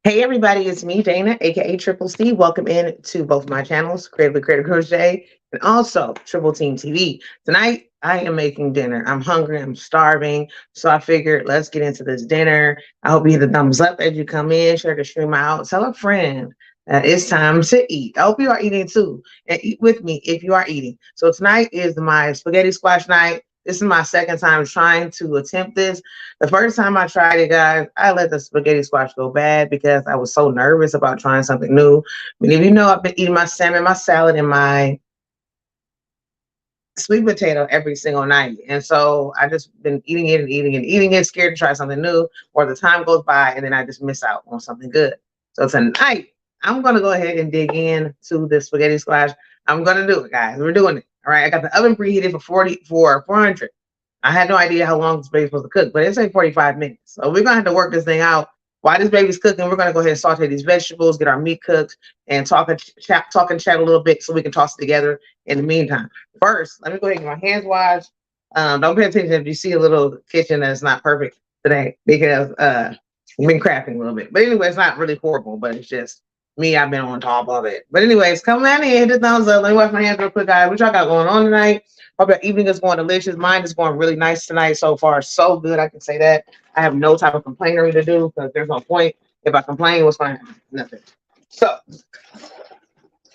Hey everybody, it's me, Dana, aka Triple C. Welcome in to both my channels, Creatively Creative Crochet and also Triple Team TV. Tonight I am making dinner. I'm hungry, I'm starving. So I figured let's get into this dinner. I hope you hit the thumbs up as you come in, share the stream out, tell a friend that it's time to eat. I hope you are eating too. And eat with me if you are eating. So tonight is my spaghetti squash night. This is my second time trying to attempt this. The first time I tried it, guys, I let the spaghetti squash go bad because I was so nervous about trying something new. But if you know, I've been eating my salmon, my salad, and my sweet potato every single night. And so I just been eating it and eating it and eating it, scared to try something new, or the time goes by and then I just miss out on something good. So tonight, I'm going to go ahead and dig in to this spaghetti squash. I'm going to do it, guys. We're doing it. All right. I got the oven preheated for 400. I had no idea how long this baby's supposed to cook, but it's like 45 minutes. So we're gonna have to work this thing out. While this baby's cooking, we're gonna go ahead and saute these vegetables, get our meat cooked, and talk and chat a little bit so we can toss it together in the meantime. First, let me go ahead and get my hands washed. Don't pay attention if you see a little kitchen that's not perfect today because we've been crafting a little bit. But anyway, it's not really horrible, but it's just me. I've been on top of it. But anyways, come on in, hit the thumbs up. Let me wash my hands real quick, guys. What y'all got going on tonight? Hope your evening is going delicious. Mine is going really nice tonight so far. So good, I can say that. I have no type of complainery to do because there's no point. If I complain, what's going to happen? Nothing. So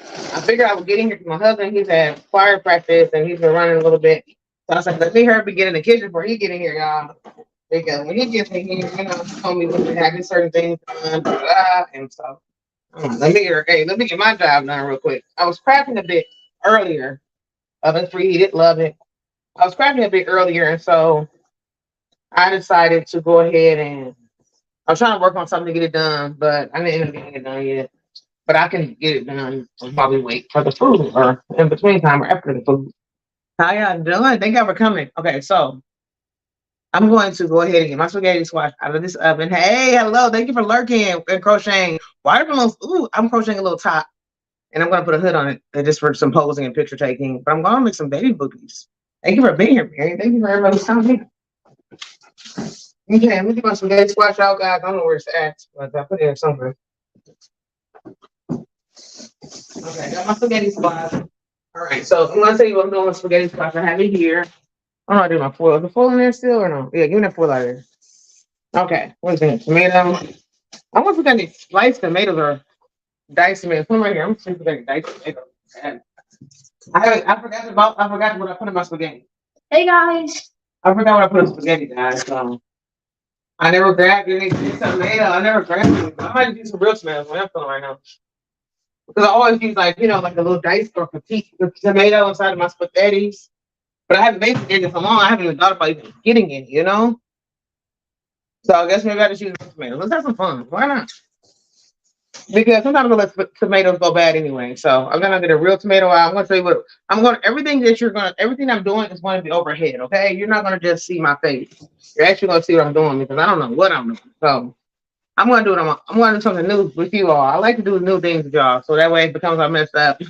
I figured I would get in here to my husband. He's at choir practice and he's been running a little bit. So I was like, let me hurry get in the kitchen before he get in here, y'all. Because when he gets in here, he told me when to have certain things done, and so let me get my job done real quick. I was crafting a bit earlier. Oven's preheated, love it. I was crafting a bit earlier, and so I decided to go ahead and I was trying to work on something to get it done, but I didn't end up getting it done yet. But I can get it done. I'll probably wait for the food or in between time or after the food. How y'all doing? Thank y'all for coming. Okay, so I'm going to go ahead and get my spaghetti squash out of this oven. Hey, hello. Thank you for lurking and crocheting. Watermelons. Ooh, I'm crocheting a little top. And I'm going to put a hood on it just for some posing and picture taking. But I'm going to make some baby booties. Thank you for being here, Mary. Thank you for everybody's coming here. Okay, let me get my spaghetti squash out, guys. I don't know where it's at, but I put it in somewhere. Okay, got my spaghetti squash. All right, so I'm going to tell you what I'm doing with spaghetti squash. I have it here. I'm not doing my foil. Is the foil in there still or no? Yeah, give me that foil out of there. Okay, what's that? Tomato. I wonder if any sliced tomatoes or diced tomatoes. Come right here. I'm just going to diced tomatoes. I forgot what I put in my spaghetti. Hey guys. I forgot what I put in spaghetti, guys. So I never grabbed any tomato. I never grabbed it. I might use some real tomatoes when I'm feeling right now. Because I always use like a little diced or petite tomato inside of my spaghettis. But I haven't made spaghetti for long. I haven't even thought about even getting it. So I guess maybe I just use tomatoes. Let's have some fun. Why not? Because sometimes I let tomatoes go bad anyway. So I'm gonna get a real tomato out. I'm gonna tell you what everything I'm doing is going to be overhead. Okay, you're not gonna just see my face. You're actually gonna see what I'm doing because I don't know what I'm doing. So I'm gonna do it. I'm gonna do something new with you all. I like to do new things with y'all, so that way it becomes I messed up.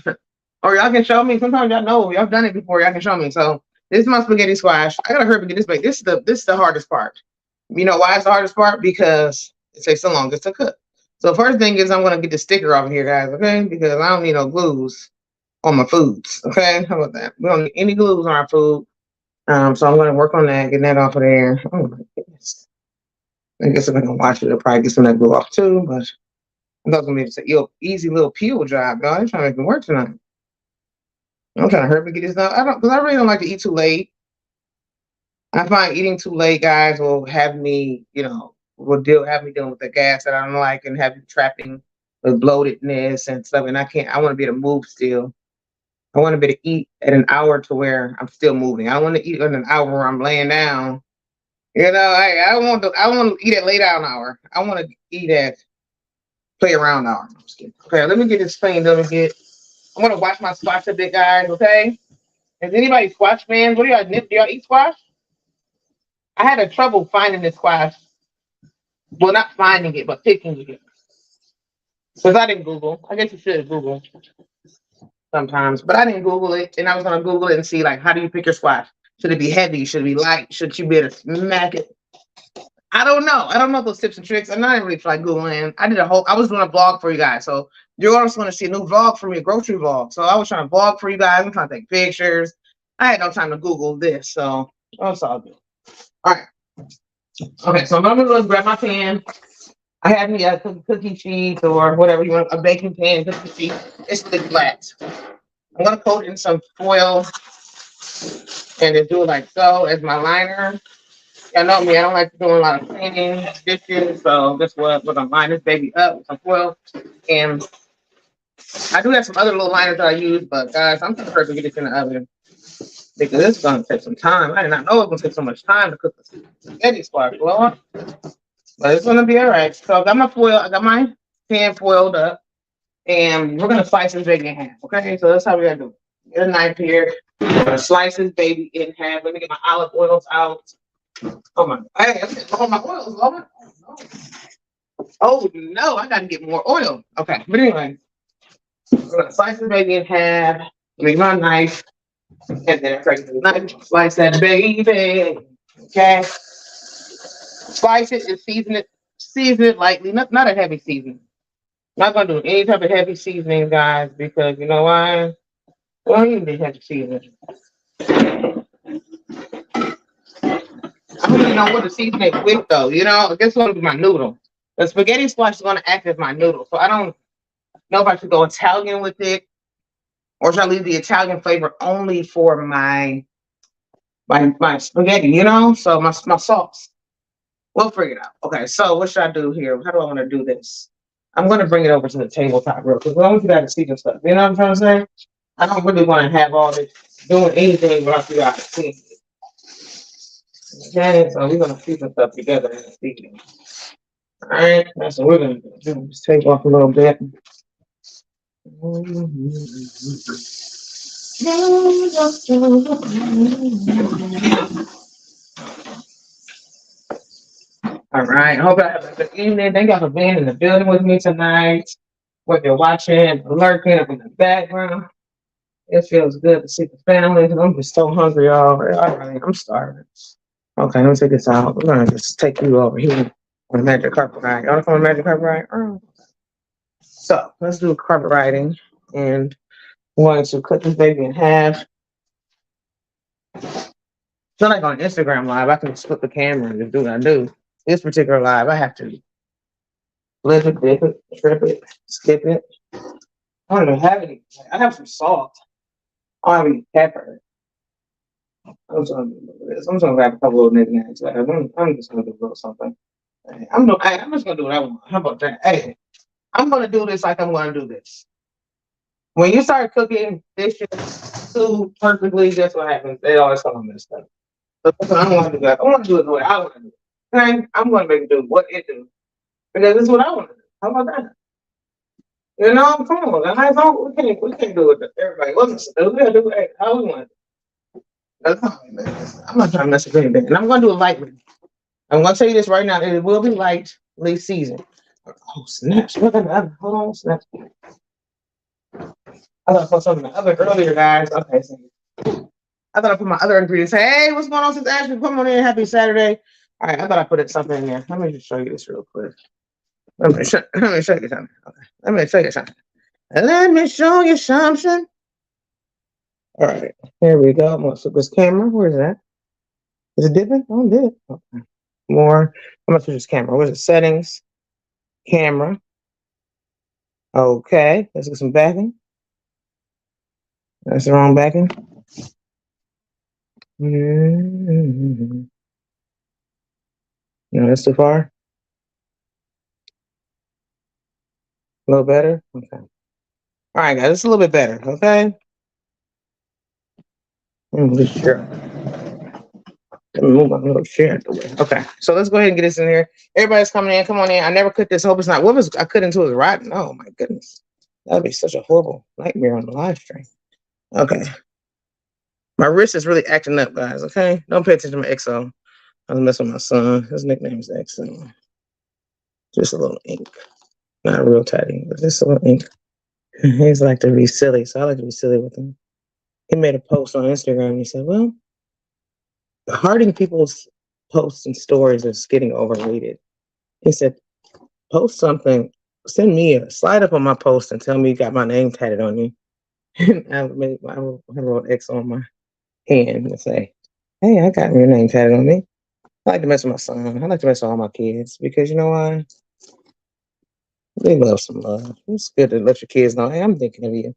Or y'all can show me. Sometimes y'all know y'all done it before. Y'all can show me. So this is my spaghetti squash. I gotta hurry and get this baked. This is the hardest part. You know why it's the hardest part? Because it takes the longest to cook. So first thing is I'm going to get the sticker off here, guys, okay? Because I don't need no glues on my foods, okay? How about that? We don't need any glues on our food. So I'm going to work on that, getting that off of there. Oh, my goodness. I guess if I can watch it, it'll probably get some of that glue off too, but I thought it was going to be an easy little peel job, y'all. I'm trying to make it work tonight. I'm trying to hurry to get this done. Because I really don't like to eat too late. I find eating too late, guys, will have me, have me dealing with the gas that I don't like and have you trapping with bloatedness and stuff. And I want to be able to move still. I want to be able to eat at an hour to where I'm still moving. I don't want to eat at an hour where I'm laying down. I want to eat at lay down hour. I want to eat at play around hour. I'm just kidding. Okay, let me get this cleaned up and I'm going to wash my squash a bit, guys, okay? Is anybody squash fans? Do y'all eat squash? I had a trouble finding this squash. Well, not finding it, but picking it. Because I didn't Google. I guess you should Google sometimes. But I didn't Google it. And I was going to Google it and see, how do you pick your squash? Should it be heavy? Should it be light? Should you be able to smack it? I don't know. I don't know those tips and tricks. I'm not really like Googling. I was doing a vlog for you guys. So you're also going to see a new vlog for me, a grocery vlog. So I was trying to vlog for you guys. I'm trying to take pictures. I had no time to Google this. So that's all good. All right. Okay. So I'm going to go grab my pan. I have me a cookie sheet or whatever you want, a baking pan, cookie sheet. It's really flat. I'm going to coat it in some foil and then do it like so as my liner. Y'all know me, I don't like doing a lot of cleaning dishes, so this what we're gonna line this baby up with some foil. And I do have some other little liners that I use, but guys, I'm just prepared to get this in the oven because this is gonna take some time. I did not know it was gonna take so much time to cook the spaghetti squash, Lord. But it's gonna be all right. So I got my foil, I got my pan foiled up, and we're gonna slice this baby in half. Okay, so that's how we gotta do it. Get a knife here. We're gonna slice this baby in half. Let me get my olive oils out. Oh my! Hey, all my oils, Lord. Oh no, I gotta get more oil. Okay, but anyway, we're gonna slice the baby in half. Make my knife, and then I take the knife, slice that baby. Okay, slice it and season it lightly. Not a heavy seasoning. Not gonna do any type of heavy seasoning, guys, because you know why? We don't even need heavy seasoning. I don't really know what to season it with, though. You know, I guess it's gonna be my noodle. The spaghetti squash is gonna act as my noodle, so I don't know if I should go Italian with it, or should I leave the Italian flavor only for my spaghetti? You know, so my sauce. We'll figure it out. Okay, so what should I do here? How do I want to do this? I'm gonna bring it over to the tabletop real quick. As long as you got to season stuff, you know what I'm trying to say? I don't really want to have all this doing anything without you guys seeing it. Okay, so we're gonna season stuff together in the seasoning. All right, that's what we're gonna do. Just take off a little bit. All right, I hope I have a good evening. Thank y'all for being in the building with me tonight. Whether you're watching, lurking up in the background, it feels good to see the family. I'm just so hungry, y'all. I'm starving. Okay, let me take this out. We're gonna just take you over here on the magic carpet ride. Y'all know magic carpet ride? Oh. So let's do carpet riding, and I'm going to cut this baby in half. It's not like on Instagram Live, I can just flip the camera and just do what I do. This particular live, I have to flip it, dip it, trip it, skip it. I don't even have any. I have some salt. I don't have any pepper. I'm just gonna do this. I'm just gonna grab a couple of knickknacks. I'm just gonna do a little something. I'm just gonna do what I want. How about that? Hey, I'm gonna do this like I'm gonna do this. When you start cooking dishes too perfectly, guess what happens? They always come messed up. So I don't want to do that. I want to do it the way I want to do it. Okay? I'm going to make it do what it do because this is what I want to do. How about that? You know, come on. We can't do it. Everybody wants to do. We gotta do it how we want to. That's how I'm not trying to mess with anything, and I'm going to do it lightly. I'm going to tell you this right now. It will be lightly seasoned. Oh snaps! Hold on, snaps. I thought I put something in the oven earlier, guys. Okay, so I thought I put my other ingredients. Hey, what's going on, Sis Ashley? Come on in. Happy Saturday. All right, I thought I put something in there. Let me just show you this real quick. Let me show you something. Okay. Let me show you something. Let me show you something. All right, here we go. I'm gonna flip this camera. Where is that? Is it dipping? Oh, it did. Okay. More. I'm gonna switch this camera. Where's the settings? Camera. Okay, let's get some backing. That's the wrong backing. No, that's too far. A little better? Okay. All right, guys, it's a little bit better, okay? Let me move my little chair out the way. Okay, so let's go ahead and get this in here. Everybody's coming in. Come on in. I never cooked this. Hope it's not. What was I cut into? It rotten. Oh my goodness, that would be such a horrible nightmare on the live stream. Okay, my wrist is really acting up, guys. Okay, don't pay attention to my XO. I was messing with my son. His nickname is XO. Just a little ink, not real tidy, but just a little ink. He's like to be silly, so I like to be silly with him. He made a post on Instagram. And he said, "Well, hurting people's posts and stories is getting overrated. He said, post something, send me slide up on my post and tell me you got my name tatted on you. And I wrote X on my hand and say, hey, I got your name tatted on me. I like to mess with my son. I like to mess with all my kids because you know why? They love some love. It's good to let your kids know, hey, I'm thinking of you.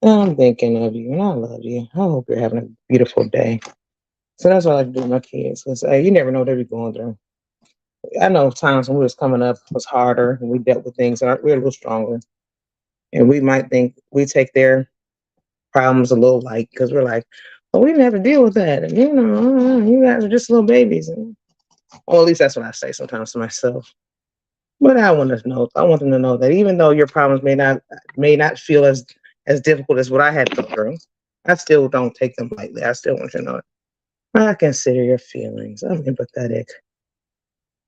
I'm thinking of you and I love you. I hope you're having a beautiful day. So that's what I like to do with my kids. Because hey, you never know what they're going through. I know times when we was coming up was harder and we dealt with things and we're a little stronger. And we might think we take their problems a little light because we're like, oh, we didn't have to deal with that. And you know, you guys are just little babies. And well, at least that's what I say sometimes to myself. But I want them to know that even though your problems may not feel as difficult as what I had to go through, I still don't take them lightly. I still want you to know it. I consider your feelings. I'm empathetic.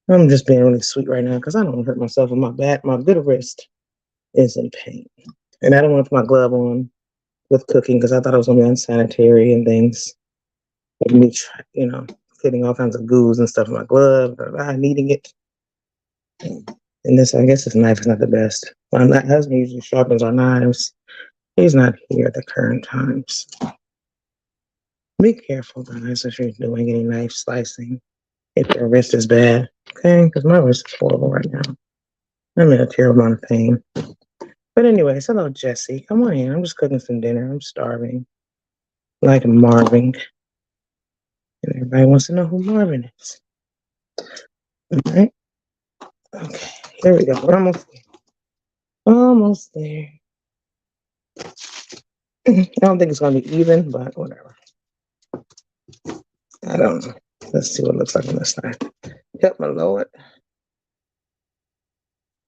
I'm just being really sweet right now because I don't want to hurt myself with my good wrist is in pain. And I don't want to put my glove on with cooking because I thought it was gonna be unsanitary and things. And me, getting all kinds of goos and stuff in my glove, needing it. And this, I guess, this knife is not the best. My husband usually sharpens our knives. He's not here at the current times. Be careful, guys, if you're doing any knife slicing. If your wrist is bad, okay? Because my wrist is horrible right now. I'm in a terrible amount of pain. But anyways, hello, Jesse. Come on in. I'm just cooking some dinner. I'm starving. Like Marvin. And everybody wants to know who Marvin is. All right. Okay. Here we go. We're almost there. Almost there. I don't think it's going to be even, but whatever. I don't know. Let's see what it looks like on this side. Help my Lord.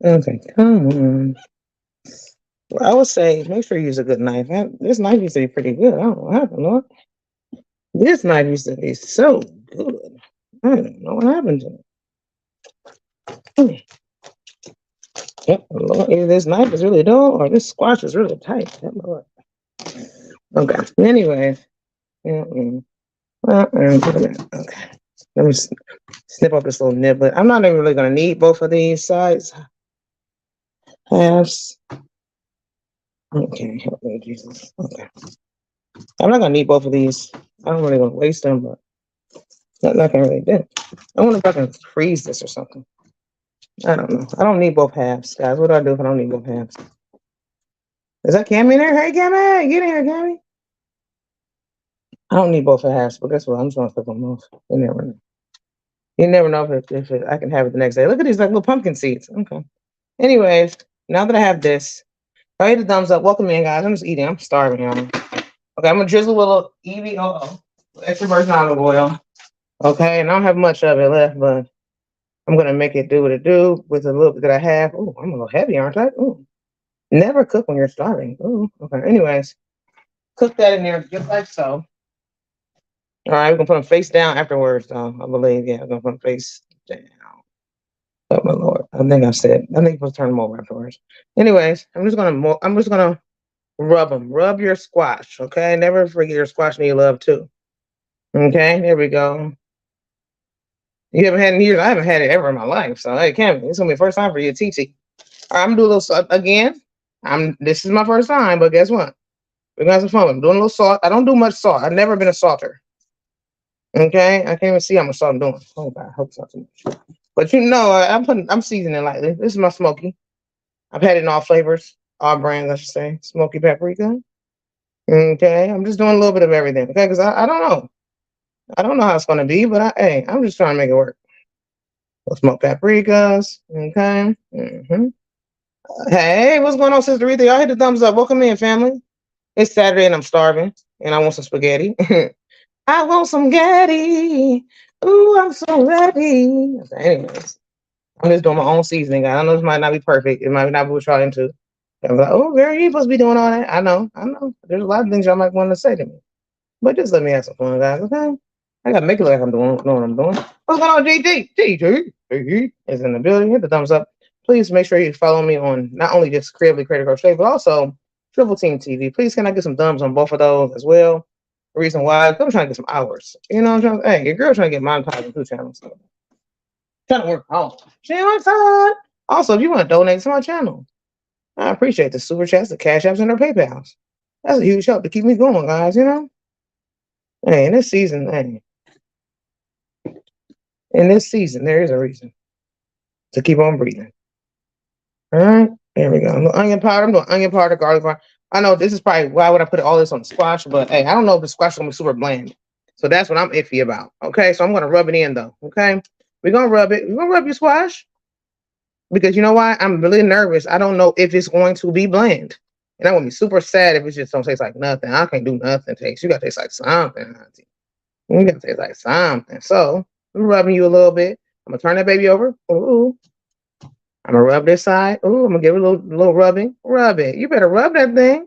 Okay, come on. Well, I would say make sure you use a good knife. This knife used to be pretty good. I don't know what happened, Lord. This knife used to be so good. I don't know what happened to it. Yep, Lord. Either this knife is really dull or this squash is really tight. Yep, Lord. Okay. Anyway. Okay. Let me snip off this little niblet. I'm not even really going to need both of these sides. Halves. Okay, help me, Jesus. Okay. I'm not going to need both of these. I don't really want to waste them, but nothing I can really do. I wonder if I can freeze this or something. I don't know. I don't need both halves, guys. What do I do if I don't need both halves? Is that Cammy in there? Hey, Cammy, get in here, Cammy. I don't need both halves, but guess what? I'm just going to flip them off. You never know. You never know if I can have it the next day. Look at these like little pumpkin seeds. Okay. Anyways, now that I have this, I hit the thumbs up. Welcome in, guys. I'm just eating. I'm starving, y'all. Okay, I'm going to drizzle with a little EVOO, extra virgin olive oil. Okay, and I don't have much of it left, but I'm going to make it do what it do with a little bit that I have. Oh, I'm a little heavy, aren't I? Ooh. Never cook when you're starving. Oh, okay. Anyways, cook that in there just like so. All right, we're going to put them face down afterwards, though, I believe. Yeah, I'm going to put them face down. Oh, my Lord. I think you're supposed to turn them over afterwards. Anyways, I'm just going to rub them. Rub your squash, okay? Never forget your squash need love, too. Okay, there we go. You haven't had it in years. I haven't had it ever in my life. So, hey, Cam, it's going to be the first time for you, TT. All right, I'm going to do a little salt again. This is my first time, but guess what? We're going to have some fun. I'm doing a little salt. I don't do much salt. I've never been a salter. Okay? I can't even see how much salt I'm doing. Oh, God, I hope it's not too much. But I'm seasoning lightly. This is my smoky. I've had it in all flavors, all brands, I should say. Smoky paprika. Okay, I'm just doing a little bit of everything. Okay, because I don't know. I don't know how it's going to be, but I'm just trying to make it work. Smoked paprikas. Okay. Hey, what's going on, Sister Rita? Y'all hit the thumbs up. Welcome in, family. It's Saturday and I'm starving and I want some spaghetti. I want some spaghetti. Ooh, I'm so ready. Anyways, I'm just doing my own seasoning. I know this might not be perfect. It might not be what y'all into. I'm like, oh, girl, you supposed to be doing all that. I know. There's a lot of things y'all might want to say to me. But just let me have some fun, guys, okay? I gotta make it like I'm doing what I'm doing. What's going on, GT? GT is in the building. Hit the thumbs up. Please make sure you follow me on not only just Creatively Creative Crochet, but also Triple Team TV. Please, can I get some thumbs on both of those as well? The reason why, I'm trying to get some hours. You know what I'm trying to, hey, your girl trying to get monetized on 2 channels. So trying to work home. She on time. Also, if you want to donate to my channel, I appreciate the super chats, the cash apps, and the PayPals. That's a huge help to keep me going, guys. You know, hey, in this season, hey, in this season, there is a reason to keep on breathing. All right, there we go. I'm doing onion powder. I'm doing onion powder, garlic powder. I know this is probably why would I put all this on the squash, but hey, I don't know if the squash is gonna be super bland. So that's what I'm iffy about. Okay, so I'm gonna rub it in though. Okay, we're gonna rub it. We're gonna rub your squash because you know why? I'm really nervous. I don't know if it's going to be bland, and I'm gonna be super sad if it just don't taste like nothing. I can't do nothing. Taste. You gotta taste like something, auntie. You gotta taste like something. So I'm rubbing you a little bit. I'm gonna turn that baby over. Ooh. I'm gonna rub this side. Ooh, I'm gonna give it a little rubbing. Rub it. You better rub that thing.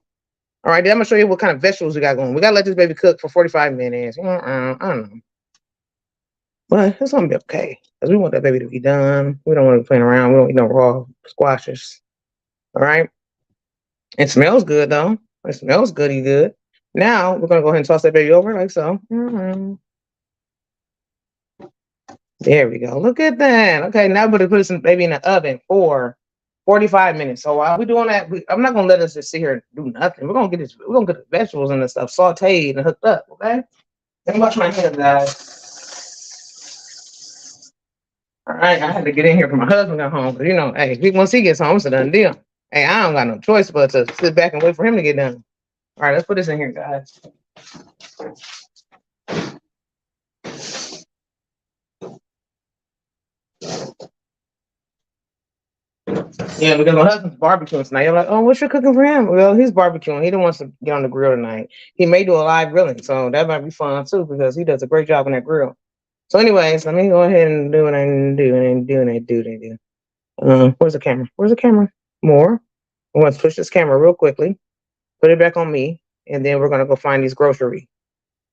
All right, then I'm gonna show you what kind of vegetables we got going. We gotta let this baby cook for 45 minutes. I don't know. But it's gonna be okay. Because we want that baby to be done. We don't want to be playing around. We don't eat no raw squashes. All right. It smells good though. It smells goody good. Now we're gonna go ahead and toss that baby over like so. There we go. Look at that. Okay, now we're gonna put this baby in the oven for 45 minutes. So while we're doing that, I'm not gonna let us just sit here and do nothing. We're gonna get this. We're gonna get the vegetables and the stuff sautéed and hooked up. Okay. Let me wash my hands, guys. All right, I had to get in here for my husband got home. But you know, hey, once he gets home, it's a done deal. Hey, I don't got no choice but to sit back and wait for him to get done. All right, let's put this in here, guys. Yeah, because my husband's barbecuing tonight. You're like, oh, what you cooking for him? Well, he's barbecuing. He didn't want to get on the grill tonight. He may do a live grilling, so that might be fun too because he does a great job on that grill. So, anyways, let me go ahead and do what I do. Where's the camera? Where's the camera? More. I'm going to push this camera real quickly, put it back on me, and then we're going to go find these grocery.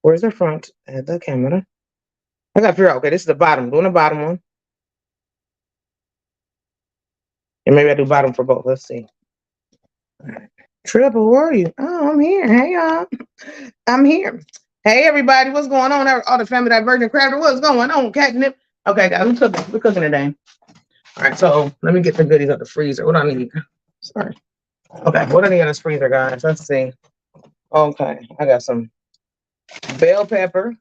Where's the front? Add the camera. I got to figure out, okay, this is the bottom. I'm doing the bottom one. And maybe I do bottom for both. Let's see. All right. Triple, where are you? Oh, I'm here. Hey, y'all. I'm here. Hey, everybody. What's going on? All the family Divergent Crafter. What's going on? Catnip. Okay, guys, we're cooking today. All right, so let me get the goodies out the freezer. What do I need? Sorry. Okay, what do I need in this freezer, guys? Let's see. Okay, I got some bell pepper.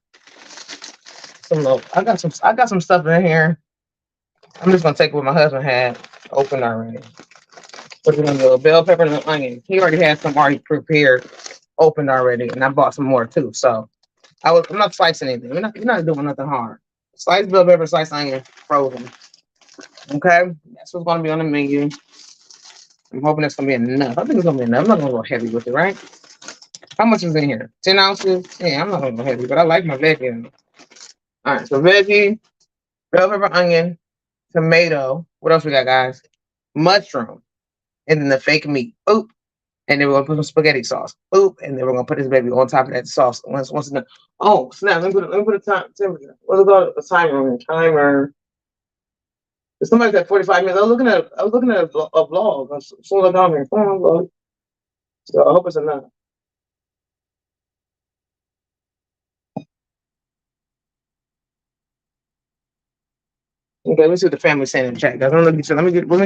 I got some stuff in here. I'm just gonna take what my husband had open already. We're gonna do a bell pepper and an onion. He already had some already prepared, opened already, and I bought some more too. So I'm not slicing anything. You're not doing nothing hard. Sliced bell pepper, sliced onion, frozen. Okay, that's what's gonna be on the menu. I'm hoping that's gonna be enough. I think it's gonna be enough. I'm not gonna go heavy with it, right? How much is in here? 10 ounces? Yeah, I'm not gonna go heavy, but I like my veggie. All right, so veggie, bell pepper, onion, tomato. What else we got, guys? Mushroom, and then the fake meat. Oop. And then we're gonna put some spaghetti sauce. Oop. And then we're gonna put this baby on top of that sauce once it's done. Oh snap! Let me put a time. What's it called? A timer. Timer. Somebody said 45 minutes. I was looking at a vlog. As soon as I got here, so I hope it's enough. Okay, let me see what the family's saying in the chat, guys. Let me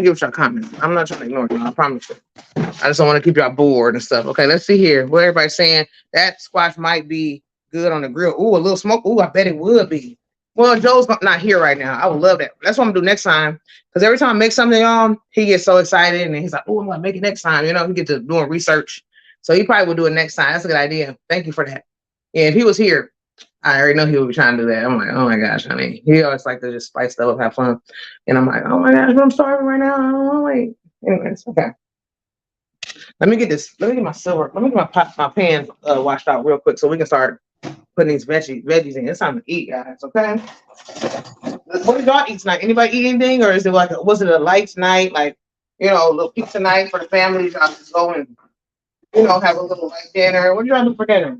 give y'all comments. I'm not trying to ignore you. I promise you. I just don't want to keep y'all bored and stuff. Okay, let's see here. What everybody's saying. That squash might be good on the grill. Ooh, a little smoke. Ooh, I bet it would be. Well, Joe's not here right now. I would love that. That's what I'm gonna do next time. Because every time I make something, he gets so excited and he's like, "Oh, I'm gonna make it next time." You know, he gets to doing research, so he probably will do it next time. That's a good idea. Thank you for that. Yeah, if he was here, I already know he would be trying to do that. I'm like, oh my gosh, honey. He always like to just spice stuff up, have fun. And I'm like, oh my gosh, I'm starving right now. I don't want to wait. Anyways, okay. Let me get this. Let me get my silver. Let me get my pan washed out real quick so we can start putting these veggies in. It's time to eat, guys. Okay. What did y'all eat tonight? Anybody eat anything, or is it was it a light night, like a little pizza night for the family? Y'all just go and have a little light dinner. What did y'all do for dinner?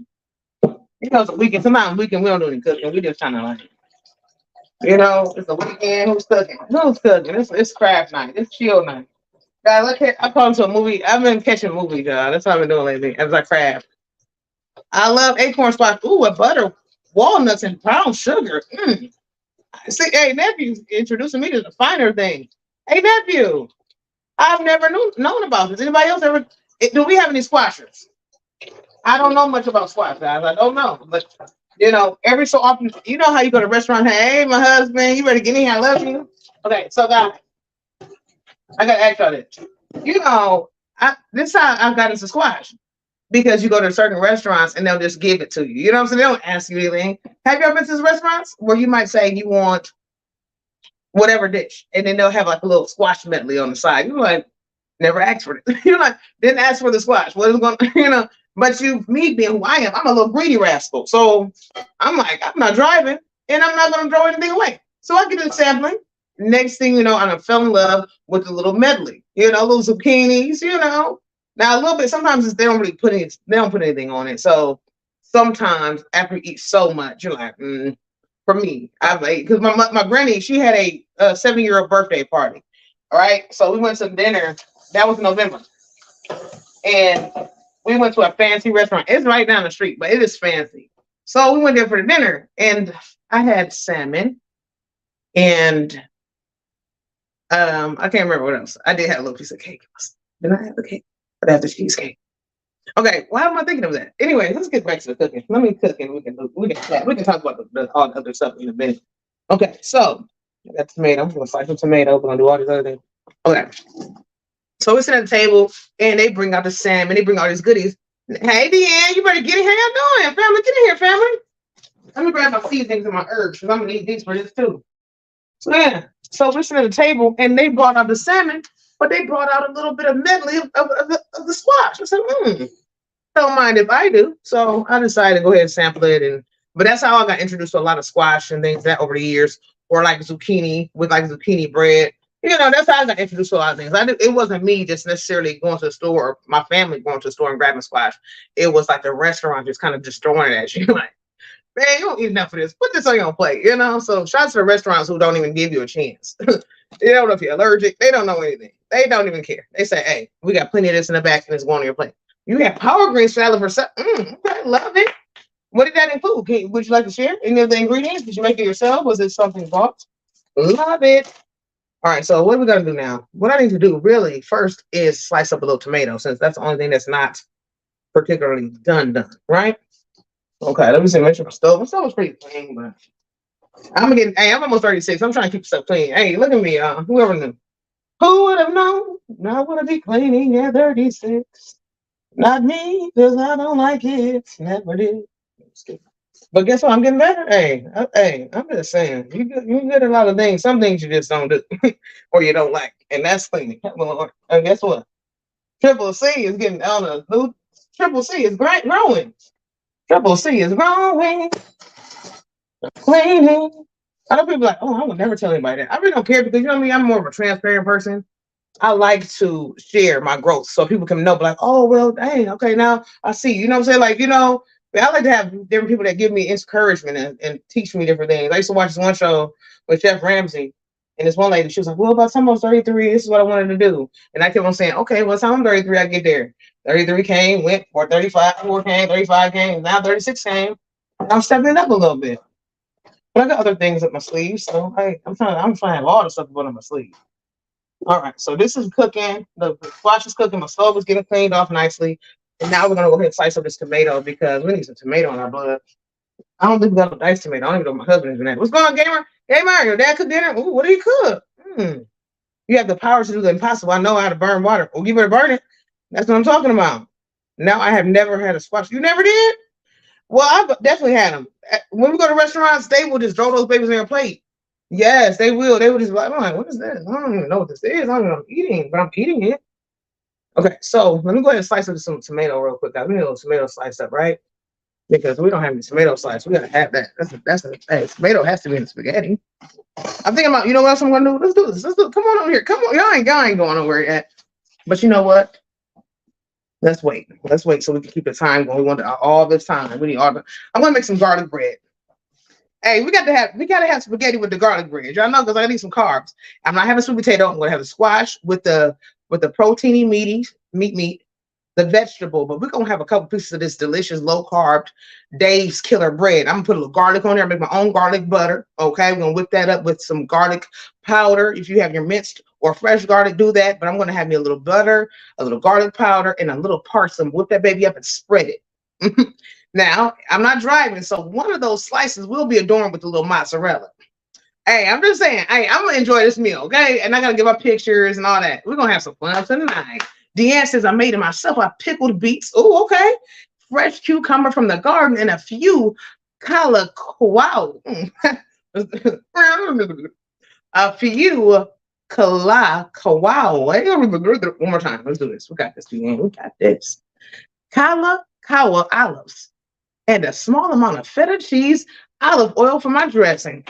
It's a weekend. Sometimes weekend we don't do any cooking. We just trying to it's a weekend. Who's cooking? Who's cooking? It's craft night. It's chill night. Guys, I call it to a movie. I've been catching movies, y'all. That's what I've been doing lately as I craft. I love acorn squash. Ooh, with butter, walnuts, and brown sugar. See, hey, nephew, introducing me to the finer things. Hey, nephew, I've never known about this. Anybody else ever? Do we have any squashers? I don't know much about squash, guys. I don't know, but every so often, you know how you go to a restaurant. Hey, my husband, you ready to get in here? I love you. Okay, so guys, I got to ask y'all this. This is how I got into squash because you go to certain restaurants and they'll just give it to you. You know what I'm saying? They don't ask you anything. Have you ever been to these restaurants where you might say you want whatever dish, and then they'll have like a little squash medley on the side? You're like, never asked for it. You're like, didn't ask for the squash. What is going? But me being who I am, I'm a little greedy rascal. So I'm like, I'm not driving, and I'm not going to throw anything away. So I get a sampling. Next thing you know, I fell in love with the little medley. Little zucchinis. Now a little bit. Sometimes they don't really put any. They don't put anything on it. So sometimes after you eat so much, you're like, for me, I've ate because my granny, she had a 70-year-old birthday party. All right, so we went to dinner. That was November, and we went to a fancy restaurant. It's right down the street, but it is fancy. So we went there for the dinner, and I had salmon, and I can't remember what else. I did have a little piece of cake. Did I have the cake? Or did I have the cheesecake? Okay, why am I thinking of that? Anyway, let's get back to the cooking. Let me cook, and we can chat. We can talk about all the other stuff in a minute. Okay, so I got tomato. I'm gonna slice some tomato. We're gonna do all these other things. Okay. So we're sitting at the table, and they bring out the salmon. They bring all these goodies. Hey, Deanne, you better get in here. How y'all doing, family? Get in here, family. Let me grab my seasonings and my herbs because I'm gonna need these for this too. So yeah. So we're sitting at the table, and they brought out the salmon, but they brought out a little bit of medley of the squash. I said, don't mind if I do. So I decided to go ahead and sample it, but that's how I got introduced to a lot of squash and things that over the years, or like zucchini with like zucchini bread. That's how I got introduced to a lot of things. It wasn't me just necessarily going to the store or my family going to the store and grabbing squash. It was like the restaurant just kind of just throwing it at you. Like, man, you don't eat enough of this. Put this on your plate, So shout out to the restaurants who don't even give you a chance. They don't know if you're allergic. They don't know anything. They don't even care. They say, hey, we got plenty of this in the back and it's going on your plate. You have power green salad for okay, love it. What did that include? Would you like to share any of the ingredients? Did you make it yourself? Was it something bought? Love it. All right, so what are we gonna do now? What I need to do really first is slice up a little tomato, since that's the only thing that's not particularly done, right? Okay, let me see. Make sure my stove is pretty clean, but I'm almost 36. I'm trying to keep stuff clean. Hey, look at me, whoever knew. Who would have known? I want to be cleaning at 36. Not me, because I don't like it. Never did. But guess what? I'm getting better. Hey, I'm just saying, you good at a lot of things. Some things you just don't do, or you don't like, and that's cleaning. And guess what? Triple C is getting on a new. Triple C is growing. Triple C is growing. Cleaning. I know people like, oh, I would never tell anybody that. I really don't care because you know what I mean. I'm more of a transparent person. I like to share my growth so people can know, like, oh, well, dang, okay, now I see. You know what I'm saying? Like, I like to have different people that give me encouragement and teach me different things. I used to watch this one show with Chef Ramsay, and this one lady, she was like, well, by the time I was 33, this is what I wanted to do. And I kept on saying, okay, well, time I'm 33, I get there. 33 came, went, or 35, 4 came, 35 came, now 36 came. I'm stepping it up a little bit. But I got other things up my sleeve, so I'm trying to have all the stuff to put on my sleeve. All right, so this is cooking. The squash is cooking. My stove is getting cleaned off nicely. And now we're going to go ahead and slice up this tomato because we need some tomato in our blood. I don't think we got no diced tomato. I don't even know if my husband is doing that. What's going on, Gamer? Gamer, your dad cook dinner? Ooh, what do you cook? You have the power to do the impossible. I know how to burn water. Oh, you better burn it. That's what I'm talking about. Now, I have never had a squash. You never did? Well, I've definitely had them. When we go to restaurants, they will just throw those babies on your plate. Yes, they will. They will just be like, I'm like, what is that? I don't even know what this is. I don't know what I'm eating, but I'm eating it. Okay, so let me go ahead and slice up some tomato real quick. We need a little tomato slice up, right? Because we don't have any tomato slice. We gotta have that. Hey, tomato has to be in the spaghetti. I'm thinking about, you know what else I'm gonna do? Let's do this. Come on over here. Come on. Y'all ain't going nowhere yet. But you know what? Let's wait. Let's wait so we can keep the time going. We want all this time. We need all the. I'm gonna make some garlic bread. Hey, we gotta have spaghetti with the garlic bread. Y'all know, because I need some carbs. I'm not having sweet potato. I'm gonna have the squash with the proteiny meat. the vegetable, but we're gonna have a couple pieces of this delicious low carb Dave's Killer Bread. I'm gonna put a little garlic on there, make my own garlic butter. Okay, we're gonna whip that up with some garlic powder. If you have your minced or fresh garlic, do that. But I'm gonna have me a little butter, a little garlic powder, and a little parsley. Whip that baby up and spread it. Now, I'm not driving, so one of those slices will be adorned with a little mozzarella. Hey, I'm just saying, hey, I'm gonna enjoy this meal, okay? And I gotta give up pictures and all that. We're gonna have some fun tonight. Deanne says I made it myself. I pickled beets. Oh, okay. Fresh cucumber from the garden and a few wow. A few wow. One more time. Let's do this. We got this, Deanne. We got this. Kawa olives and a small amount of feta cheese, olive oil for my dressing.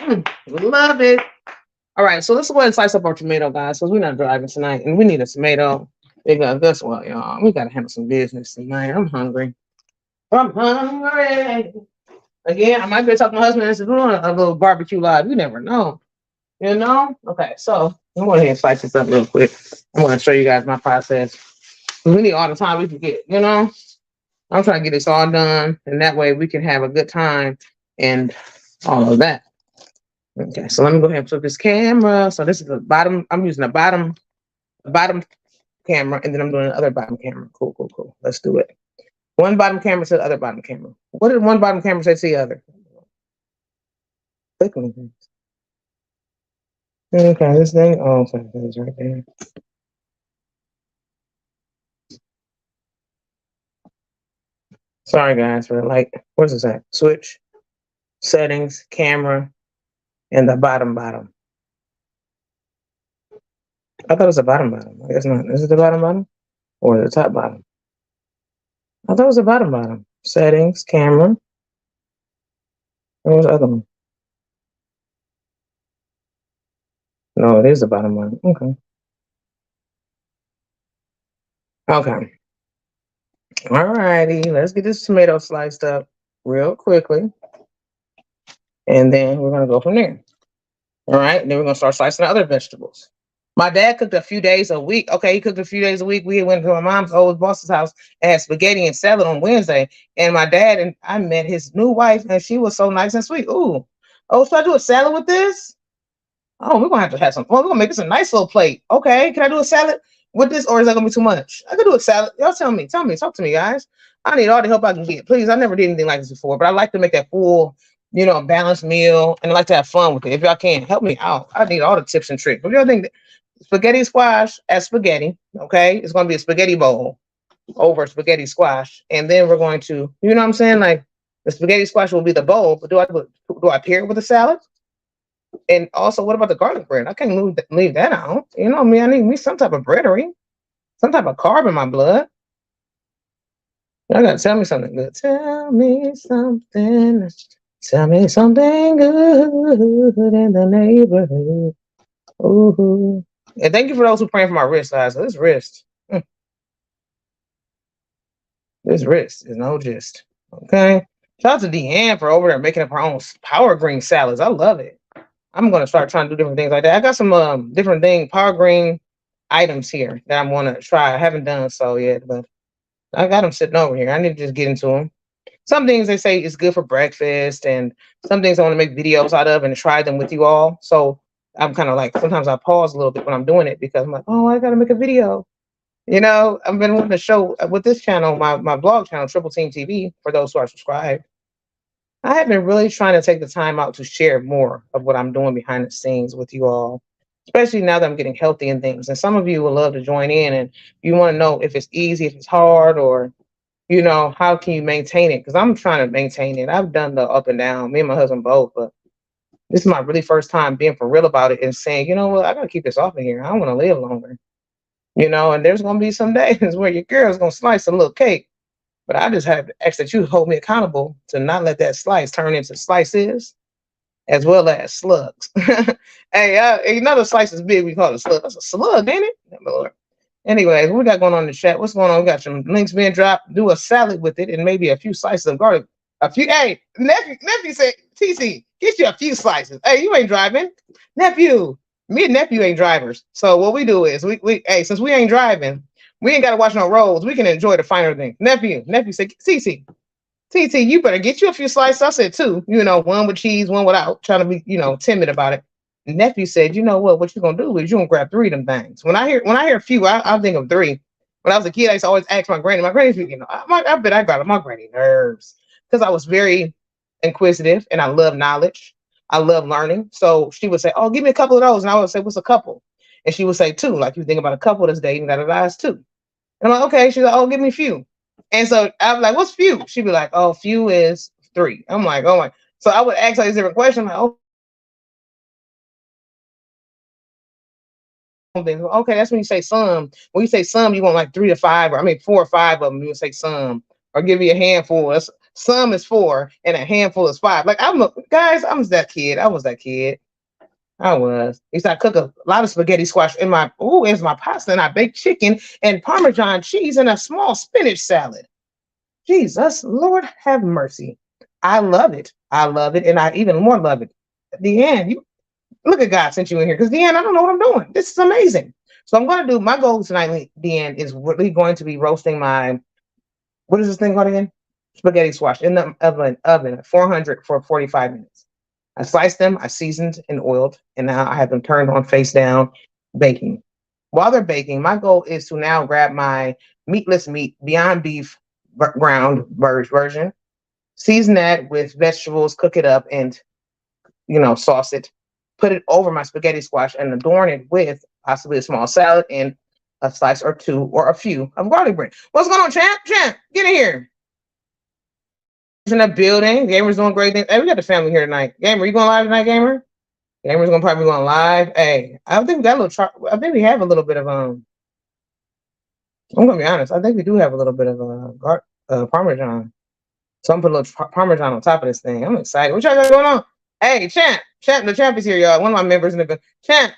Love it. All right, so let's go ahead and slice up our tomato, guys, because we're not driving tonight, and we need a tomato. Because guess what, y'all? We got to handle some business tonight. I'm hungry. I'm hungry. Again, I might be talking to my husband and say, we're doing a little barbecue live. You never know. You know? Okay, so I'm going to slice this up real quick. I'm going to show you guys my process. We need all the time we can get, you know? I'm trying to get this all done, and that way we can have a good time and all of that. Okay, so let me go ahead and flip this camera. So this is the bottom. I'm using the bottom camera, and then I'm doing the other bottom camera. Cool. Let's do it. One bottom camera to the other bottom camera. What did one bottom camera say to the other? Click on things. Okay, this thing. Oh, okay, it's right there. Sorry, guys, for the light. Where's this at? Switch, settings, camera, and the bottom. I thought it was the bottom. I guess not. Is it the bottom? Or the top bottom? I thought it was the bottom. Settings, camera. Where was the other one? No, it is the bottom one. Okay. All righty. Let's get this tomato sliced up real quickly. And then we're going to go from there. All right. And then we're going to start slicing other vegetables. My dad cooked a few days a week. Okay, he cooked a few days a week. We went to my mom's old boss's house and had spaghetti and salad on Wednesday. And my dad and I met his new wife, and she was so nice and sweet. Ooh. Oh, should I do a salad with this? Oh, we're going to have some fun. We're going to make this a nice little plate. Okay, can I do a salad with this, or is that going to be too much? I could do a salad. Y'all tell me. Talk to me, guys. I need all the help I can get. Please, I never did anything like this before, but I like to make that full, balanced meal, and I like to have fun with it. If y'all can, help me out. I need all the tips and tricks. If y'all think spaghetti squash as spaghetti, okay, it's going to be a spaghetti bowl over spaghetti squash, and then we're going to, you know what I'm saying? Like the spaghetti squash will be the bowl, but do I pair it with a salad? And also, what about the garlic bread? I can't leave that out. You know me, I need me some type of breadery, some type of carb in my blood. I gotta tell me something good. Tell me something. Tell me something good in the neighborhood. Ooh. And thank you for those who praying for my wrist, guys. So this wrist is no gist. Okay. Shout out to Deanne for over there making up her own power green salads. I love it. I'm gonna start trying to do different things like that. I got some different power green items here that I'm gonna try. I haven't done so yet, but I got them sitting over here. I need to just get into them. Some things they say is good for breakfast, and some things I want to make videos out of and try them with you all. So I'm kind of like, sometimes I pause a little bit when I'm doing it because I'm like, oh, I gotta make a video. I've been wanting to show with this channel, my blog channel, Triple Team TV, for those who are subscribed. I have been really trying to take the time out to share more of what I'm doing behind the scenes with you all, especially now that I'm getting healthy and things. And some of you will love to join in, and you want to know if it's easy, if it's hard, or, how can you maintain it? Because I'm trying to maintain it. I've done the up and down, me and my husband both, but this is my really first time being for real about it and saying, you know what, I got to keep this off of here. I want to live longer, and there's going to be some days where your girl's going to slice a little cake. But I just have to ask that you hold me accountable to not let that slice turn into slices as well as slugs. Hey, another slice is big. We call it a slug. That's a slug, ain't it? Lord. Anyway, what we got going on in the chat? What's going on? We got some links being dropped. Do a salad with it and maybe a few slices of garlic. Hey, nephew said, TC, get you a few slices. Hey, you ain't driving. Nephew, me and nephew ain't drivers. So what we do is, since we ain't driving, We ain't got to watch no roles. We can enjoy the finer things. Nephew said, Cece, TT, you better get you a few slices. I said two, one with cheese, one without, trying to be, timid about it. Nephew said, you know what you gonna do is you gonna grab three of them things. When I hear a few, I think of three. When I was a kid, I used to always ask my granny. My granny, I bet I got on my granny nerves because I was very inquisitive and I love knowledge. I love learning. So she would say, "Oh, give me a couple of those," and I would say, "What's a couple?" And she would say two. Like you think about a couple that's dating, that two. And I'm like, okay. She's like, "Oh, give me a few." And so I'm like, "What's few?" She'd be like, "Oh, few is three." I'm like, "Oh my." So I would ask her these different questions. I'm like, okay, that's when you say some. When you say some, you want like 3 to 5, or I mean 4 or 5 of them. You would say some, or give you a handful. Some is 4, and a handful is 5. Like guys, I was that kid. I was that kid. I was. Used to cook a lot of spaghetti squash in my pasta, and I baked chicken and Parmesan cheese and a small spinach salad. Jesus, Lord have mercy. I love it. I love it, and I even more love it. Deanne, you look at God sent you in here because Deanne, I don't know what I'm doing. This is amazing. So I'm going to do my goal tonight, Deanne, is really going to be roasting my what is this thing called again? Spaghetti squash in the oven at 400 for 45 minutes. I sliced them, I seasoned and oiled, and now I have them turned on face down, baking. While they're baking, my goal is to now grab my meatless meat, Beyond Beef ground version, season that with vegetables, cook it up, and sauce it, put it over my spaghetti squash, and adorn it with possibly a small salad and a slice or two or a few of garlic bread. What's going on, champ? Champ, get in here. In the building. Gamer's doing great things. Hey, we got the family here tonight. Gamer, you going live tonight, Gamer? Gamer's gonna probably be going live. Hey, I think we got a little. I think we have a little bit of I'm gonna be honest. I think we do have a little bit of Parmesan. So I'm putting a little Parmesan on top of this thing. I'm excited. What y'all got going on? Hey, Champ, the Champ is here, y'all. One of my members in the Champ.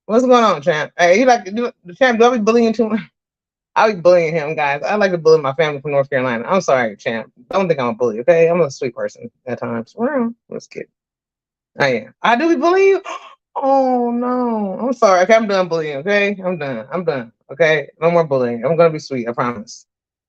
What's going on, Champ? Hey, you like to do the Champ? Do I be bullying too much? I be bullying him, guys. I like to bully my family from North Carolina. I'm sorry, Champ. Don't think I'm a bully, okay? I'm a sweet person at times. Well, let's get. I am. I do be bullying you. Oh no. I'm sorry. Okay, I'm done bullying. Okay, I'm done. Okay, no more bullying. I'm gonna be sweet. I promise.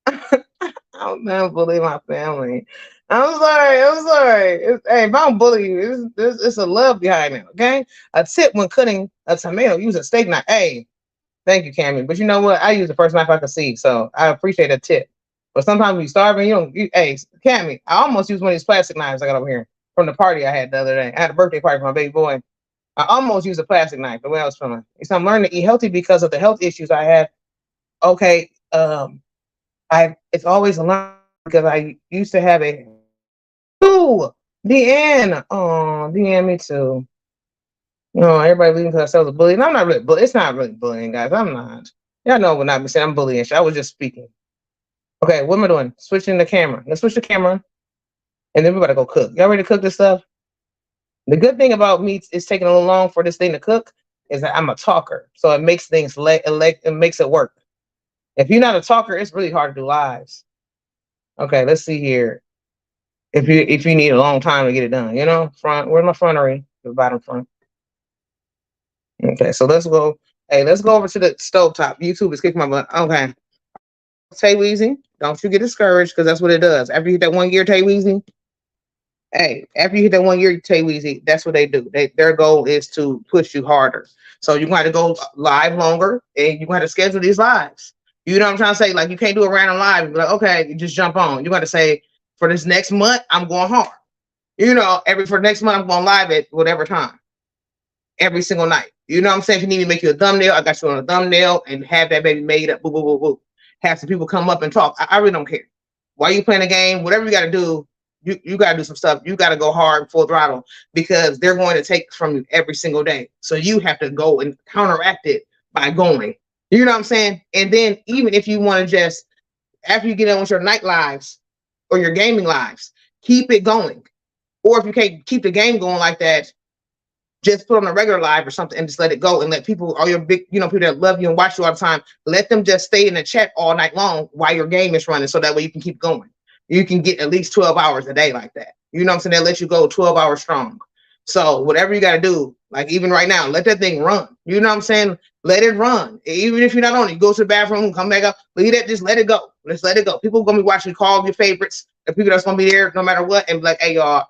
I'm not bullying my family. I'm sorry. Hey, if I don't bully you, it's a love behind it. Okay. A tip when cutting a tomato, use a steak knife. Hey, thank you, Cammy. But you know what? I use the first knife I can see, so I appreciate a tip. But sometimes when you're starving, hey, Cammy, I almost used one of these plastic knives I got over here from the party I had the other day. I had a birthday party for my baby boy. I almost used a plastic knife the way I was feeling. So I'm learning to eat healthy because of the health issues I had. Okay, it's always a learn because I used to have a Deanne. Oh, Deanne, me too. Everybody leaving because I was a bully. And I'm not really bullying. It's not really bullying, guys. I'm not. Y'all know what I'm saying. I'm bullying. I was just speaking. Okay, what am I doing? Switching the camera. Let's switch the camera. And then we're about to go cook. Y'all ready to cook this stuff? The good thing about me is taking a little long for this thing to cook is that I'm a talker. So it makes things it makes it work. If you're not a talker, it's really hard to do lives. Okay, let's see here. If you need a long time to get it done, front. Where's my frontery? The bottom front. Okay, so let's go. Hey, let's go over to the stovetop. YouTube is kicking my butt. Okay. Tay Weezy, don't you get discouraged because that's what it does. After you hit that 1 year, Tay Weezy. Hey, after you hit that 1 year, Tay Weezy, that's what they do. Their goal is to push you harder. So you got to go live longer, and you got to schedule these lives. You know what I'm trying to say? Like you can't do a random live and be like, okay, you just jump on. You got to say for this next month, I'm going hard. For next month, I'm going live at whatever time. Every single night. You know what I'm saying? If you need me to make you a thumbnail, I got you on a thumbnail and have that baby made up. Boo, boo, boo, boo. Have some people come up and talk. I really don't care. While you playing a game, whatever you got to do, you got to do some stuff. You got to go hard, full throttle, because they're going to take from you every single day. So you have to go and counteract it by going. You know what I'm saying? And then even if you want to just, after you get on with your night lives or your gaming lives, keep it going. Or if you can't keep the game going like that, just put on a regular live or something and just let it go and let people, all your big, people that love you and watch you all the time, let them just stay in the chat all night long while your game is running. So that way you can keep going. You can get at least 12 hours a day like that. You know what I'm saying? They'll let you go 12 hours strong. So whatever you got to do, like even right now, let that thing run. You know what I'm saying? Let it run. Even if you're not on it, go to the bathroom, come back up, leave it, just let it go. Let's let it go. People are going to be watching, call your favorites, the people that's going to be there no matter what, and be like, hey, y'all,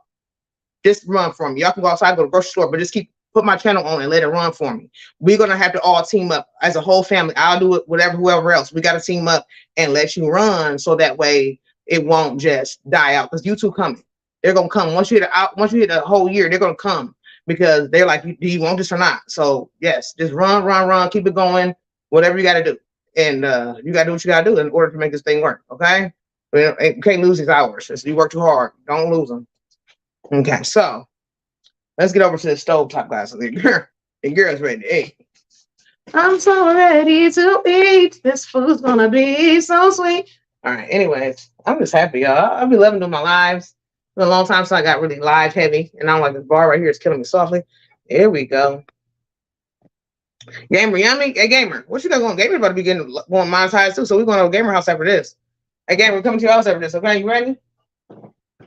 just run for me. Y'all can go outside, go to the grocery store, but just put my channel on and let it run for me. We're going to have to all team up as a whole family. I'll do it, whoever else. We got to team up and let you run so that way it won't just die out, because YouTube coming. They're going to come. Once you hit a whole year, they're going to come because they're like, do you want this or not? So yes, just run, keep it going, whatever you got to do. And you got to do what you got to do in order to make this thing work. Okay. You can't lose these hours. You work too hard. Don't lose them. Okay. So let's get over to the stovetop, guys. The girl's ready to eat. I'm so ready to eat. This food's going to be so sweet. All right. Anyways, I'm just happy, y'all. I've been loving doing my lives. For a long time since I got really live heavy, and I'm like, this bar right here is killing me softly. Here we go. Gamer, yummy. Hey, Gamer, what you got going? Gamer about to be going monetized too, so we're going to a Gamer house after this. Hey, Gamer, we're coming to your house after this. Okay, you ready?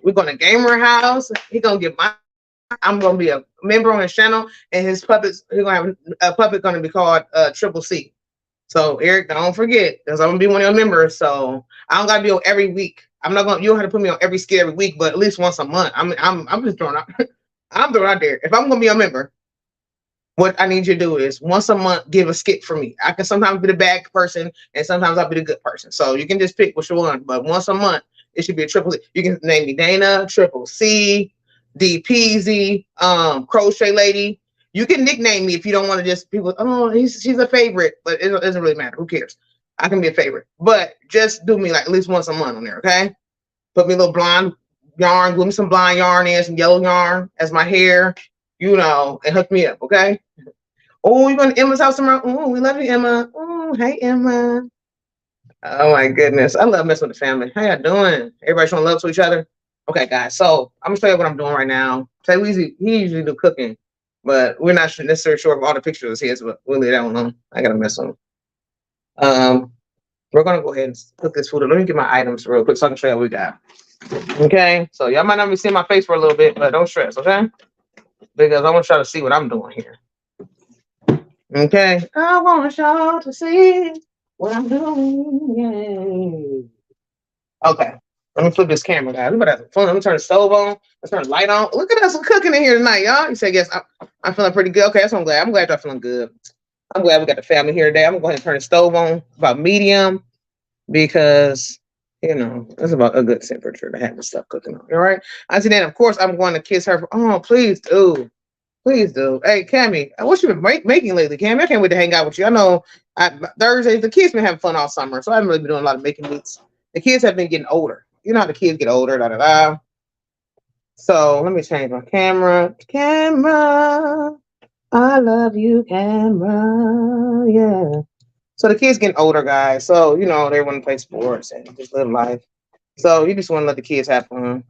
We're going to Gamer house. He's gonna get I'm gonna be a member on his channel, and his puppets. He's gonna have a puppet gonna be called Triple C. So Eric, don't forget, because I'm gonna be one of your members. So I don't gotta be on every week. I'm not gonna. You don't have to put me on every skit every week, but at least once a month. I'm just throwing out. I'm throwing out there. If I'm gonna be a member, what I need you to do is once a month give a skit for me. I can sometimes be the bad person, and sometimes I'll be the good person. So you can just pick which one. But once a month, it should be a Triple C. You can name me Dana, Triple C, D Peasy, Crochet Lady. You can nickname me if you don't want to just people. Oh, she's a favorite, but it doesn't really matter. Who cares? I can be a favorite, but just do me like at least once a month on there, okay? Put me a little blonde yarn, glue me some blonde yarn in, some yellow yarn as my hair, you know, and hook me up, okay? Oh, you're going to Emma's house tomorrow? Oh, we love you, Emma. Oh, hey, Emma. Oh my goodness, I love messing with the family. How y'all doing? Everybody showing love to each other? Okay, guys. So I'm gonna show you what I'm doing right now. He usually do cooking, but we're not necessarily sure of all the pictures of his, but we'll leave that one alone. I gotta mess with him. We're gonna go ahead and cook this food. Let me get my items real quick so I can show you what we got. Okay, so y'all might not be seeing my face for a little bit, but don't stress, okay? Because I want y'all to see what I'm doing here. Okay, I want y'all to see what I'm doing. Yay. Okay, let me flip this camera, guys. We better have some fun. Let me turn the stove on. Let's turn the light on. Look at us cooking in here tonight, y'all. You say yes. I'm feeling pretty good. Okay, that's what I'm glad. I'm glad y'all feeling good. I'm glad we got the family here today. I'm gonna go ahead and turn the stove on about medium because you know it's about a good temperature to have the stuff cooking on. All right. I see that. Of course, I'm going to kiss her. Oh, please do. Please do. Hey, Cammy, what you been making lately, Cammy? I can't wait to hang out with you. I know Thursdays, the kids been having fun all summer, so I haven't really been doing a lot of making meats. The kids have been getting older. You know how the kids get older, da da da. So let me change my camera. Camera, I love you, camera. Yeah. So the kids getting older, guys. So you know they want to play sports and just live life. So you just want to let the kids have fun.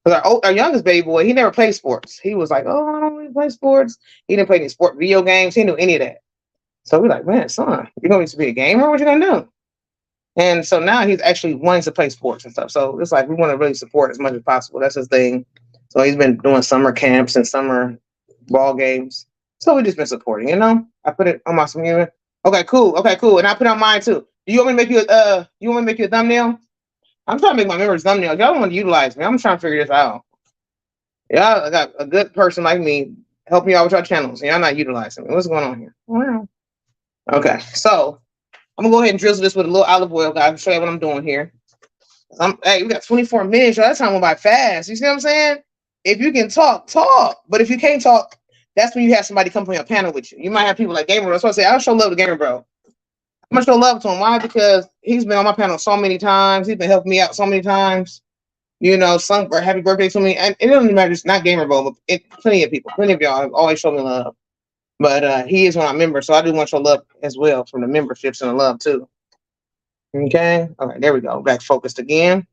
Our youngest baby boy, he never played sports. He was like, oh, I don't really play sports. He didn't play any sport video games. He didn't do any of that. So we're like, man, son, you're going to be a gamer? What you going to do? And so now he's actually wanting to play sports and stuff. So it's like we want to really support as much as possible. That's his thing. So he's been doing summer camps and summer ball games. So we just been supporting, you know? I put it on my community. Okay, cool. Okay, cool. And I put it on mine too. Do you want me to make you a thumbnail? I'm trying to make my members thumbnails. Y'all don't want to utilize me. I'm trying to figure this out. Y'all got a good person like me helping y'all with your channels. Y'all not utilizing me. What's going on here? Wow. Okay, so I'm gonna go ahead and drizzle this with a little olive oil, guys. I'll show you what I'm doing here. Hey, we got 24 minutes. Y'all. That time went by fast. You see what I'm saying? If you can talk, talk. But if you can't talk, that's when you have somebody come on your panel with you. You might have people like Gamer Bro. So I say, I'll show love to Gamer Bro. I'm gonna show love to him. Why? Because he's been on my panel so many times. He's been helping me out so many times. You know, sung happy birthday to me. And it doesn't matter, it's not Gamer Bro, but plenty of people, plenty of y'all have always shown me love. But he is one of my members, so I do want to show love as well from the memberships and the love too. Okay. All right, there we go. Back focused again.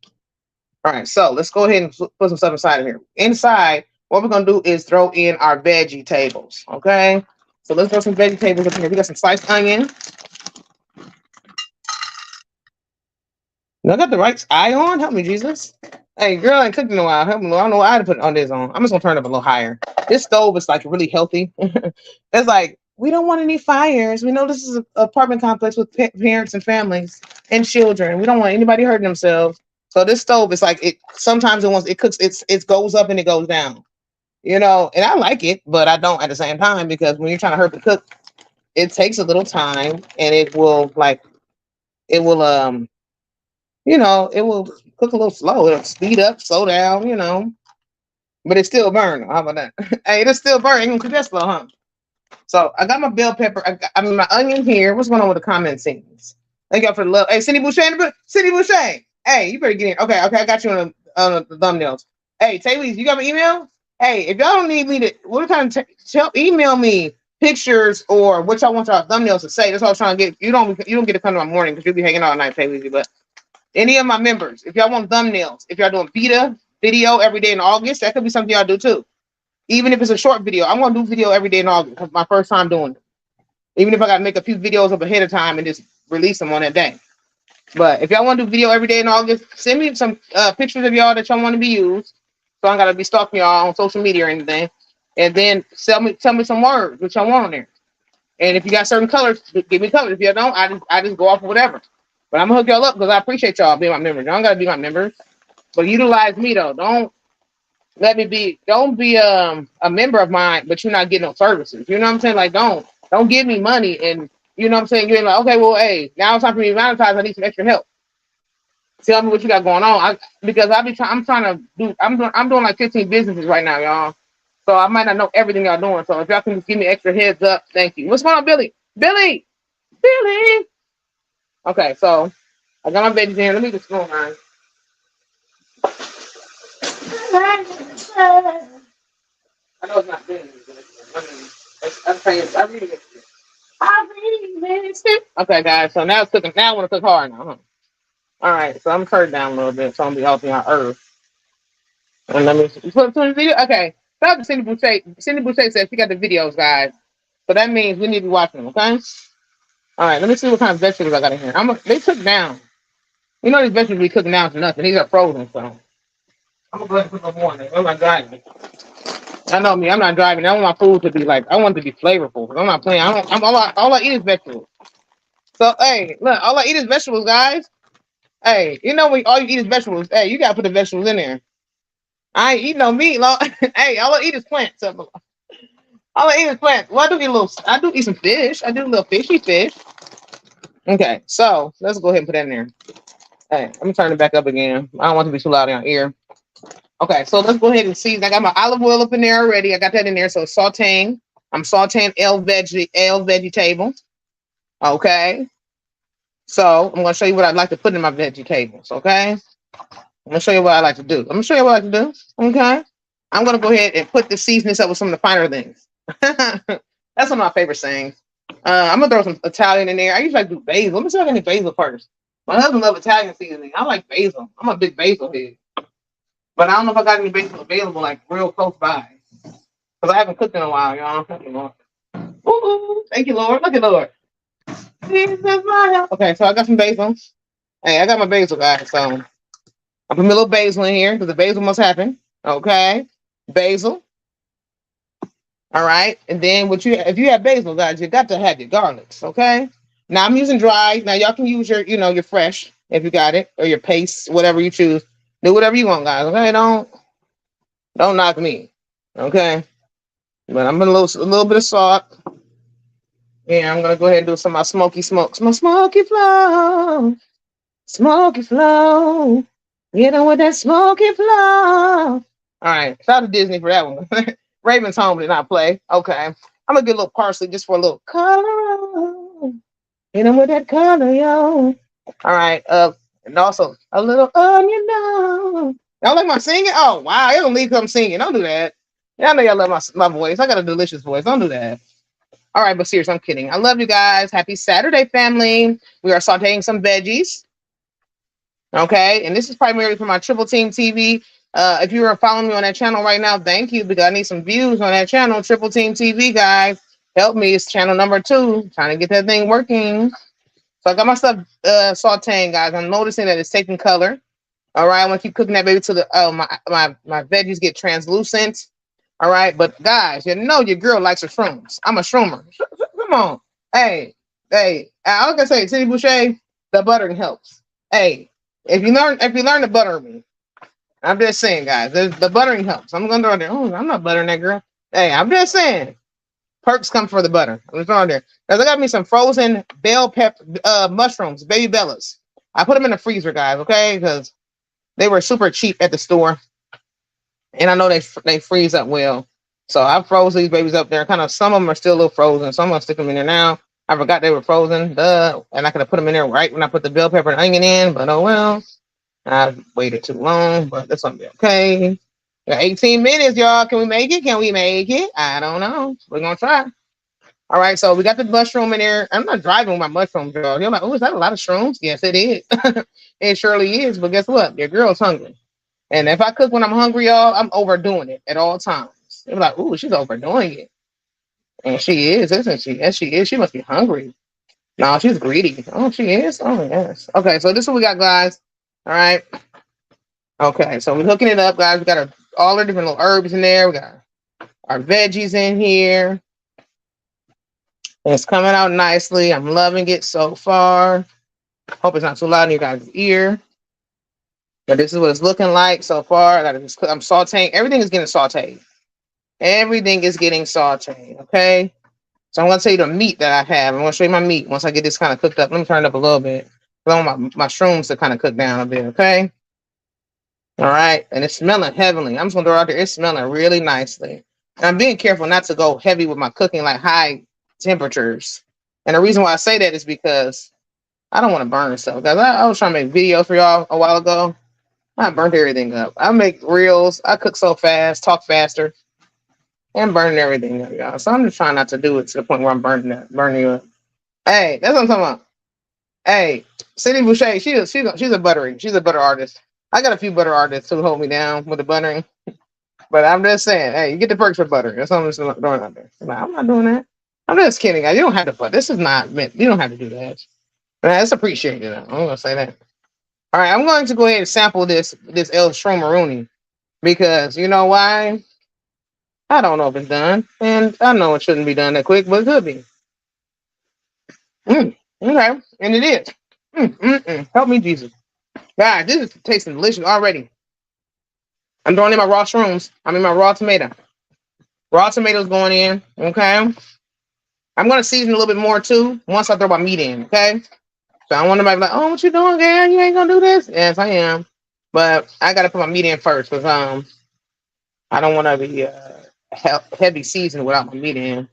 All right, so let's go ahead and put some stuff inside of here. Inside, what we're gonna do is throw in our veggie tables. Okay. So let's throw some veggie tables up here. We got some sliced onion. I got the right eye on. Help me, Jesus. Hey, girl, I ain't cooked in a while. Help me, Lord. I don't know why I put on this on. I'm just gonna turn it up a little higher. This stove is like really healthy. It's like we don't want any fires. We know this is an apartment complex with parents and families and children. We don't want anybody hurting themselves. So this stove is like it. Sometimes it cooks. It goes up and it goes down. You know, and I like it, but I don't at the same time because when you're trying to hurt the cook, it takes a little time and it will it will cook a little slow. It'll speed up, slow down, but it still burn. How about that? Hey, it'll still burn. Ain't gonna cook that slow, huh? So I got my bell pepper. I mean my onion here. What's going on with the comment scenes? Thank y'all for the love. Hey, Cindy Boucher, Cindy Boucher. Hey, you better get in. Okay, I got you on the thumbnails. Hey, Taylor, you got my email? Hey, if y'all don't need me to, what kind of email me pictures or what y'all want y'all thumbnails to say. That's all I'm trying to get. You don't get to come to my morning because you'll be hanging out all night, Taylor. But any of my members, if y'all want thumbnails, if y'all doing beta video every day in August, that could be something y'all do too. Even if it's a short video, I'm gonna do video every day in August. It's my first time doing it. Even if I gotta make a few videos up ahead of time and just release them on that day. But if y'all want to do video every day in August, send me some pictures of y'all that y'all want to be used. So I don't gotta be stalking y'all on social media or anything. And then tell me some words which y'all want on there. And if you got certain colors, give me colors. If you don't, I just go off of whatever. But I'm gonna hook y'all up because I appreciate y'all being my members. Y'all don't gotta be my members. But utilize me though. Don't be a member of mine, but you're not getting no services. You know what I'm saying? Like don't give me money and you know what I'm saying? You're like, okay, well, hey, now it's time for me to monetize. I need some extra help. Tell me what you got going on. I'm doing like 15 businesses right now, y'all. So I might not know everything y'all doing. So if y'all can just give me extra heads up, thank you. What's going on, Billy? Billy! Okay, so I got my veggies in here. Let me just go on. I know it's not good. I really miss it. Okay, guys. So now it's cooking. Now I want to cook hard now. Huh? All right. So I'm turning down a little bit. So I'm gonna be helping our earth. And let me put the video. Okay. Stop Cindy Boucher. Cindy Boucher says she got the videos, guys. So that means we need to be watching them. Okay. All right. Let me see what kind of vegetables I got in here. They cook down. You know these vegetables be cooking down to nothing. These are frozen. So I'm gonna go ahead and put them on there. Oh my God. I know me. I'm not driving. I want my food to be like. I want it to be flavorful. I'm not playing. All I eat is vegetables. So hey, look. All I eat is vegetables, guys. Hey, you know when all you eat is vegetables. Hey, you gotta put the vegetables in there. I ain't eat no meat. Hey, all I eat is plants. All I eat is plants. Well, I do eat some fish. I do a little fishy fish. Okay, so let's go ahead and put that in there. Hey, let me turn it back up again. I don't want it to be too loud in your ear. Okay, so let's go ahead and season. I got my olive oil up in there already. I got that in there. So sauteing. I'm sauteing L vegetable. Okay. So I'm gonna show you what I'd like to put in my vegetables. Okay. I'm gonna show you what I like to do. Okay. I'm gonna go ahead and put the seasonings up with some of the finer things. That's one of my favorite things. I'm gonna throw some Italian in there. I usually like to do basil. Let me see if I can get basil first. My husband loves Italian seasoning. I like basil. I'm a big basil head. But I don't know if I got any basil available, like real close by. Because I haven't cooked in a while, y'all. Thank you, Lord. Ooh, thank you, Lord. Look at Lord. Okay, so I got some basil. Hey, I got my basil, guys. So I put a little basil in here because the basil must happen. Okay. Basil. All right. And then if you have basil, guys, you got to have your garlics. Okay. Now I'm using dry. Now y'all can use your fresh if you got it, or your paste, whatever you choose. Do whatever you want, guys. Okay, don't knock me. Okay, but I'm gonna a little bit of salt. Yeah, I'm gonna go ahead and do some of my smoky smokes. My smoky flow, smoky flow. You know what that smoky flow. All right, shout out to Disney for that one. Raven's Home did not play. Okay, I'm gonna get a little parsley just for a little color. You know what that color, yo. All right, and also a little onion. Y'all like my singing? Oh wow, y'all gonna leave because I'm singing. Don't do that. Y'all know y'all love my voice. I got a delicious voice. Don't do that. All right, but seriously, I'm kidding. I love you guys. Happy Saturday, family. We are sauteing some veggies. Okay, and this is primarily for my Triple Team TV. If you are following me on that channel right now, thank you, because I need some views on that channel, Triple Team TV, guys. Help me. It's channel number 2. Trying to get that thing working. So I got my stuff sauteing, guys. I'm noticing that it's taking color. All right, I want to keep cooking that baby till my veggies get translucent. All right, but guys, you know your girl likes her shrooms. I'm a shroomer. Come on, hey, hey. I was gonna say, Cindy Boucher, the buttering helps. Hey, if you learn to butter me, I'm just saying, guys, the buttering helps. I'm gonna throw there. Oh, I'm not buttering that girl. Hey, I'm just saying, perks come for the butter. I'm throwing there. Cause I got me some frozen bell pepper mushrooms, baby bellas. I put them in the freezer, guys. Okay, because they were super cheap at the store, and I know they freeze up well. So I froze these babies up there. Kind of some of them are still a little frozen. So I'm gonna stick them in there now. I forgot they were frozen. Duh. And I could have put them in there right when I put the bell pepper and onion in, but oh well. I waited too long, but that's gonna be okay. We got 18 minutes, y'all. Can we make it? Can we make it? I don't know. We're gonna try. All right, so we got the mushroom in there. I'm not driving with my mushrooms, y'all. You're like, oh, is that a lot of shrooms? Yes, it is. It surely is. But guess what? Your girl's hungry. And if I cook when I'm hungry, y'all, I'm overdoing it at all times. They're like, ooh, she's overdoing it. And she is, isn't she? Yes, she is. She must be hungry. No, she's greedy. Oh, she is? Oh, yes. Okay, so this is what we got, guys. All right. Okay, so we're hooking it up, guys. We got all our different little herbs in there. We got our veggies in here. It's coming out nicely. I'm loving it so far. Hope it's not too loud in your guys' ear. But this is what it's looking like so far. I'm sauteing. Everything is getting sauteed. Everything is getting sauteed. Okay. So I'm going to tell you the meat that I have. I'm going to show you my meat once I get this kind of cooked up. Let me turn it up a little bit. I want my shrooms to kind of cook down a bit. Okay. All right. And it's smelling heavenly. I'm just going to throw it out there. It's smelling really nicely. And I'm being careful not to go heavy with my cooking, like high temperatures. And the reason why I say that is because I don't want to burn stuff. Guys, I was trying to make videos for y'all a while ago. I burnt everything up. I make reels. I cook so fast, talk faster, and burning everything up, y'all. So I'm just trying not to do it to the point where I'm burning you up. Hey, that's what I'm talking about. Hey, Cindy Boucher, she's a butter artist. I got a few butter artists who hold me down with the buttering. But I'm just saying, hey, you get the perks for butter. That's what I'm just throwing out there. I'm not doing that. I'm just kidding, guys. You don't have to butter. This is not meant. You don't have to do that. That's appreciated. I'm gonna say that. All right, I'm going to go ahead and sample this El Shroom because you know why? I don't know if it's done, and I know it shouldn't be done that quick, but it could be. Okay, and it is. Help me, Jesus. God, this is tasting delicious already. I'm throwing in my raw shrooms. My raw tomato. Raw tomatoes going in. Okay. I'm going to season a little bit more too once I throw my meat in. Okay. So I want to be like, oh, what you doing, girl? You ain't going to do this? Yes, I am. But I got to put my meat in first because I don't want to be heavy seasoned without my meat in.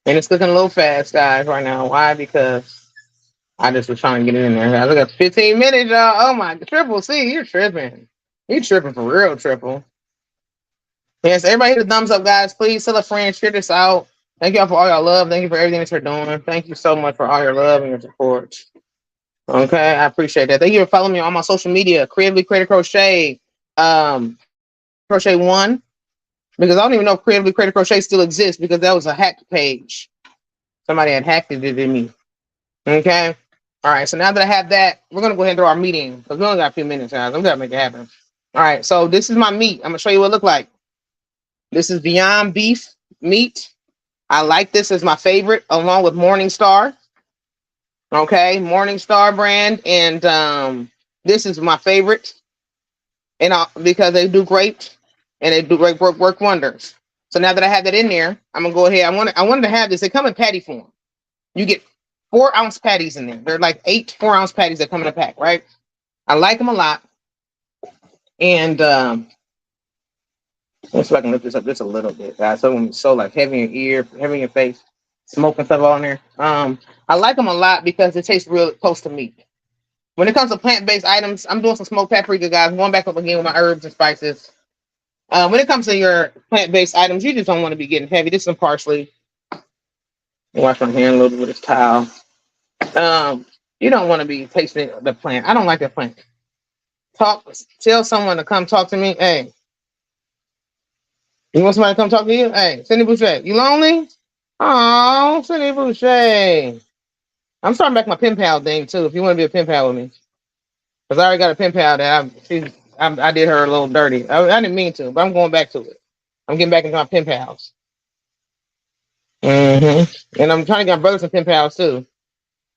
And it's cooking a little fast, guys, right now. Why? Because I just was trying to get it in there. Guys, I got 15 minutes, y'all. Oh, my. Triple C, you're tripping. You're tripping for real, Triple. Yes, everybody hit the thumbs up, guys. Please tell a friend, share this out. Thank y'all for all your love. Thank you for everything that you're doing. Thank you so much for all your love and your support. Okay, I appreciate that. Thank you for following me on my social media, Creatively Creative Crochet, Crochet One, because I don't even know if Creatively Creative Crochet still exists because that was a hacked page. Somebody had hacked it, didn't me? Okay. All right. So now that I have that, we're gonna go ahead and throw our meat in because we only got a few minutes, guys. I'm gonna make it happen. All right. So this is my meat. I'm gonna show you what it looks like. This is Beyond Beef meat. I like this as my favorite, along with Morningstar. Okay, Morningstar brand, and this is my favorite, and because they do great, and they do great work wonders. So now that I have that in there, I'm gonna go ahead. I wanted to have this. They come in patty form. You get 4-ounce patties in there. They're like 8 4-ounce patties that come in a pack, right? I like them a lot, and let's see if I can lift this up just a little bit, guys. So when it's so like heavy in your ear, heavy in your face, smoke and stuff on there. I like them a lot because it tastes real close to meat. When it comes to plant-based items, I'm doing some smoked paprika, guys. I'm going back up again with my herbs and spices. When it comes to your plant-based items, you just don't want to be getting heavy. This is some parsley. Wash my hand a little bit with this towel. You don't want to be tasting the plant. I don't like that plant. Tell someone to come talk to me. Hey, you want somebody to come talk to you? Hey, Cindy Boucher, you lonely? Oh, Cindy Boucher. I'm starting back my pen pal thing too. If you want to be a pen pal with me, because I already got a pen pal that I did her a little dirty. I didn't mean to, but I'm going back to it. I'm getting back into my pen pals. And I'm trying to get my brother some pen pals too.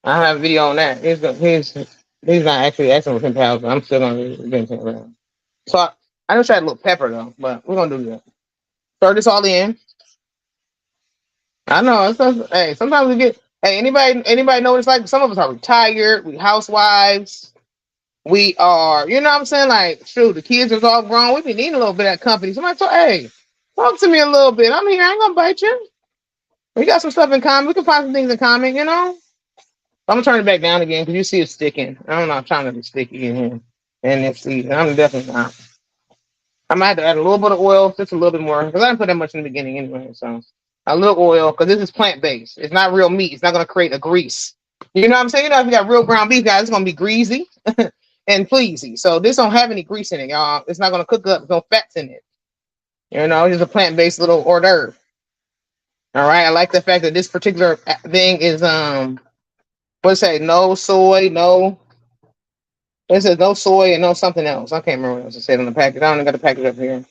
I have a video on that. He's not actually asking for pen pals, but I'm still gonna be pen pals. So I just tried a little pepper though, but we're gonna do that. Throw this all in. I know. Hey, sometimes we get. Hey, anybody know what it's like? Some of us are retired. We housewives. We are. You know what I'm saying? Like, shoot, the kids are all grown. We be needing a little bit of that company. Somebody told, hey, talk to me a little bit. I'm here. I ain't gonna bite you. We got some stuff in common. We can find some things in common. You know. I'm gonna turn it back down again because you see it sticking. I don't know. I'm trying to be sticky in here. And it's I'm definitely not. I might have to add a little bit of oil, just a little bit more, because I didn't put that much in the beginning anyway. So a little oil, because this is plant based. It's not real meat. It's not going to create a grease. You know what I'm saying? You know, if you got real ground beef, guys, it's going to be greasy and pleasy. So this don't have any grease in it, y'all. It's not going to cook up. There's no fats in it. You know, it's just a plant based little hors d'oeuvre. All right. I like the fact that this particular thing is what's that? No soy, no. It says no soy and no something else. I can't remember what else it said on the package. I don't even got the package up here.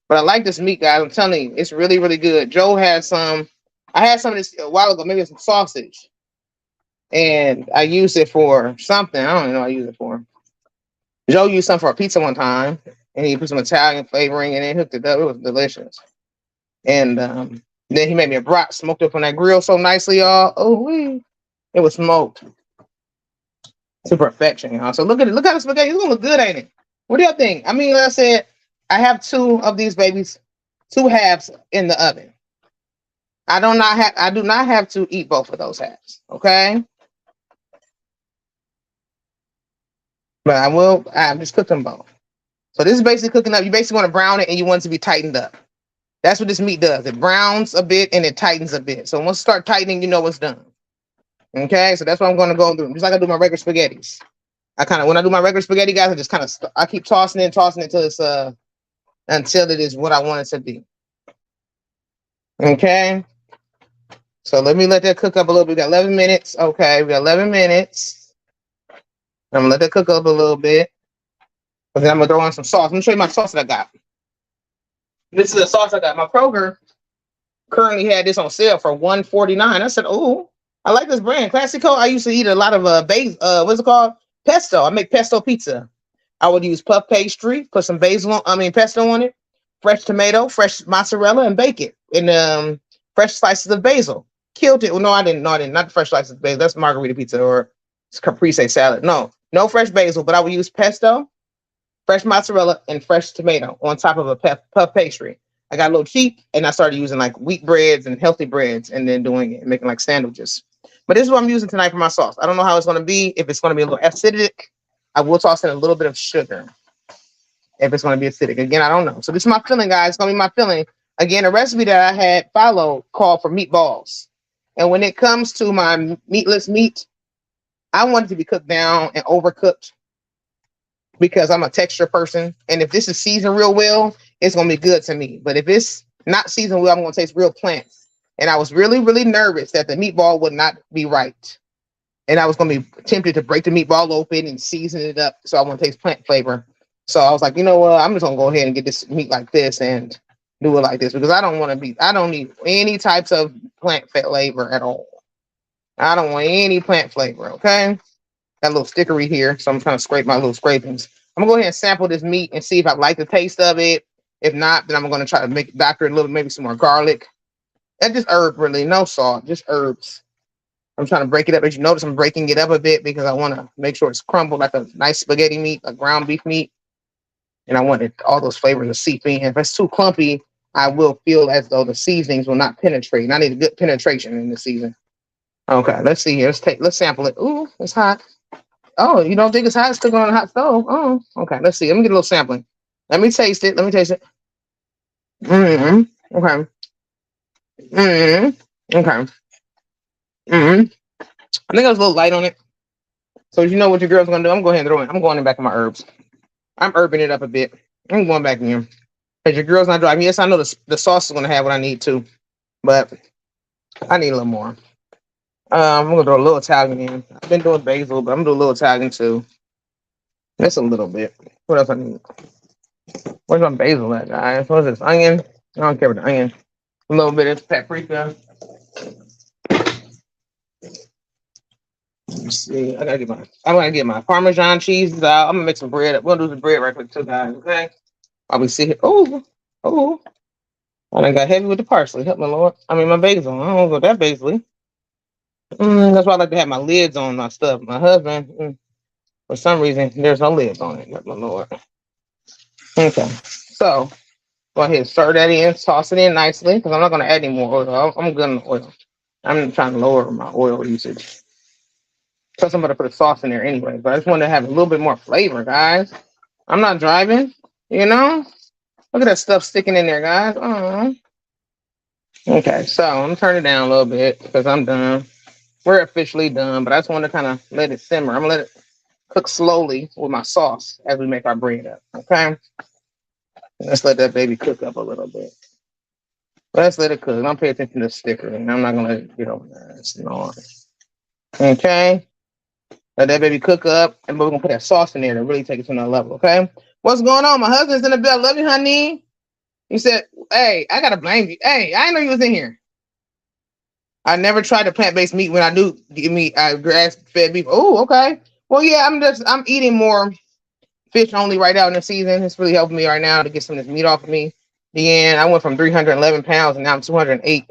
But I like this meat, guys. I'm telling you, it's really, really good. Joe has some. I had some of this a while ago, maybe some sausage. And I used it for something. I don't even know what I used it for. Joe used some for a pizza one time, and he put some Italian flavoring and then hooked it up. It was delicious. And then he made me a brat, smoked up on that grill so nicely, y'all. Oh, it was smoked to perfection, y'all. So look at it. Look how the spaghetti. It's gonna look good, ain't it? What do y'all think? I mean, like I said, I have two of these babies, two halves in the oven. I do not have to eat both of those halves. Okay. But I will. I just cook them both. So this is basically cooking up. You basically want to brown it and you want it to be tightened up. That's what this meat does. It browns a bit and it tightens a bit. So once it start tightening, you know it's done. Okay, so that's what I'm going to go through. Just like I do my regular spaghettis. When I do my regular spaghetti, guys, I just I keep tossing it until it's until it is what I want it to be. Okay. So let me let that cook up a little bit. We got 11 minutes. Okay, we got 11 minutes. I'm gonna let that cook up a little bit. And then I'm gonna throw on some sauce. Let me show you my sauce that I got. This is the sauce I got. My Kroger currently had this on sale for $1.49. I said, "Oh, I like this brand, Classico." I used to eat a lot of what's it called? Pesto. I make pesto pizza. I would use puff pastry, put some pesto on it, fresh tomato, fresh mozzarella, and bake it in fresh slices of basil. Killed it. Well, no, I didn't. Not the fresh slices of basil. That's margarita pizza or caprese salad. No fresh basil, but I would use pesto, fresh mozzarella, and fresh tomato on top of a puff pastry. I got a little cheap, and I started using like wheat breads and healthy breads, and then doing it, making like sandwiches. But this is what I'm using tonight for my sauce. I don't know how it's going to be. If it's going to be a little acidic, I will toss in a little bit of sugar. If it's going to be acidic, again, I don't know. So this is my filling, guys. It's going to be my filling. Again, a recipe that I had followed called for meatballs. And when it comes to my meatless meat, I want it to be cooked down and overcooked because I'm a texture person. And if this is seasoned real well, it's going to be good to me. But if it's not seasoned well, I'm going to taste real plant. And I was really, really nervous that the meatball would not be right. And I was going to be tempted to break the meatball open and season it up so I want to taste plant flavor. So I was like, you know what? I'm just going to go ahead and get this meat like this and do it like this because I don't need any types of plant flavor at all. I don't want any plant flavor, okay? Got a little stickery here, so I'm trying to scrape my little scrapings. I'm going to go ahead and sample this meat and see if I like the taste of it. If not, then I'm going to try to doctor it a little, maybe some more garlic. And just herb, really. No salt, just herbs. I'm trying to break it up. As you notice, I'm breaking it up a bit because I want to make sure it's crumbled like a nice spaghetti meat, a ground beef meat. And I want all those flavors to seep in. If it's too clumpy, I will feel as though the seasonings will not penetrate. And I need a good penetration in the season. Okay, let's see here. Let's sample it. Ooh, it's hot. Oh, you don't think it's hot? It's still on a hot stove. Oh, okay. Let's see. Let me get a little sampling. Let me taste it. Mm-hmm. Okay. Mm-hmm. Okay. Mm-hmm. I think I was a little light on it. So you know what your girl's gonna do? I'm going ahead and throw it. I'm going in back in my herbs. I'm herbing it up a bit. I'm going back in here. Because your girl's not driving. Yes, I know the sauce is gonna have what I need to, but I need a little more. I'm gonna throw a little Italian in. I've been doing basil, but I'm gonna do a little Italian too. Just a little bit. What else I need? Where's my basil at, guys? What's this? Onion? I don't care about the onion. A little bit of paprika. Let's see. I'm gonna get my Parmesan cheese out. I'm gonna make some bread. We'll do the bread right quick too, guys. Okay. While we sit here. Oh. I done got heavy with the parsley. Help my Lord. I mean my basil. I don't go that basil. That's why I like to have my lids on my stuff. My husband, for some reason, there's no lids on it. Help my Lord. Okay. So go ahead and stir that in, toss it in nicely, because I'm not gonna add any more oil. I'm good on the oil. I'm trying to lower my oil usage. Plus, I'm gonna put a sauce in there anyway, but I just want to have a little bit more flavor, guys. I'm not driving, you know. Look at that stuff sticking in there, guys. Okay, so I'm gonna turn it down a little bit because I'm done. We're officially done, but I just want to kind of let it simmer. I'm gonna let it cook slowly with my sauce as we make our bread up. Okay, let's let that baby cook up a little bit. Let's let it cook. Don't pay attention to the sticker, and I'm not gonna let it get over there. It's annoying. Okay. Let that baby cook up, and we're gonna put that sauce in there to really take it to another level. Okay, what's going on? My husband's in the bed. Love you, honey. He said, "Hey, I gotta blame you. Hey, I didn't know you was in here. I never tried the plant-based meat when I do give me grass-fed beef. Oh, okay. Well, yeah, I'm eating more fish only right now in the season. It's really helping me right now to get some of this meat off of me. I went from 311 pounds and now I'm 208.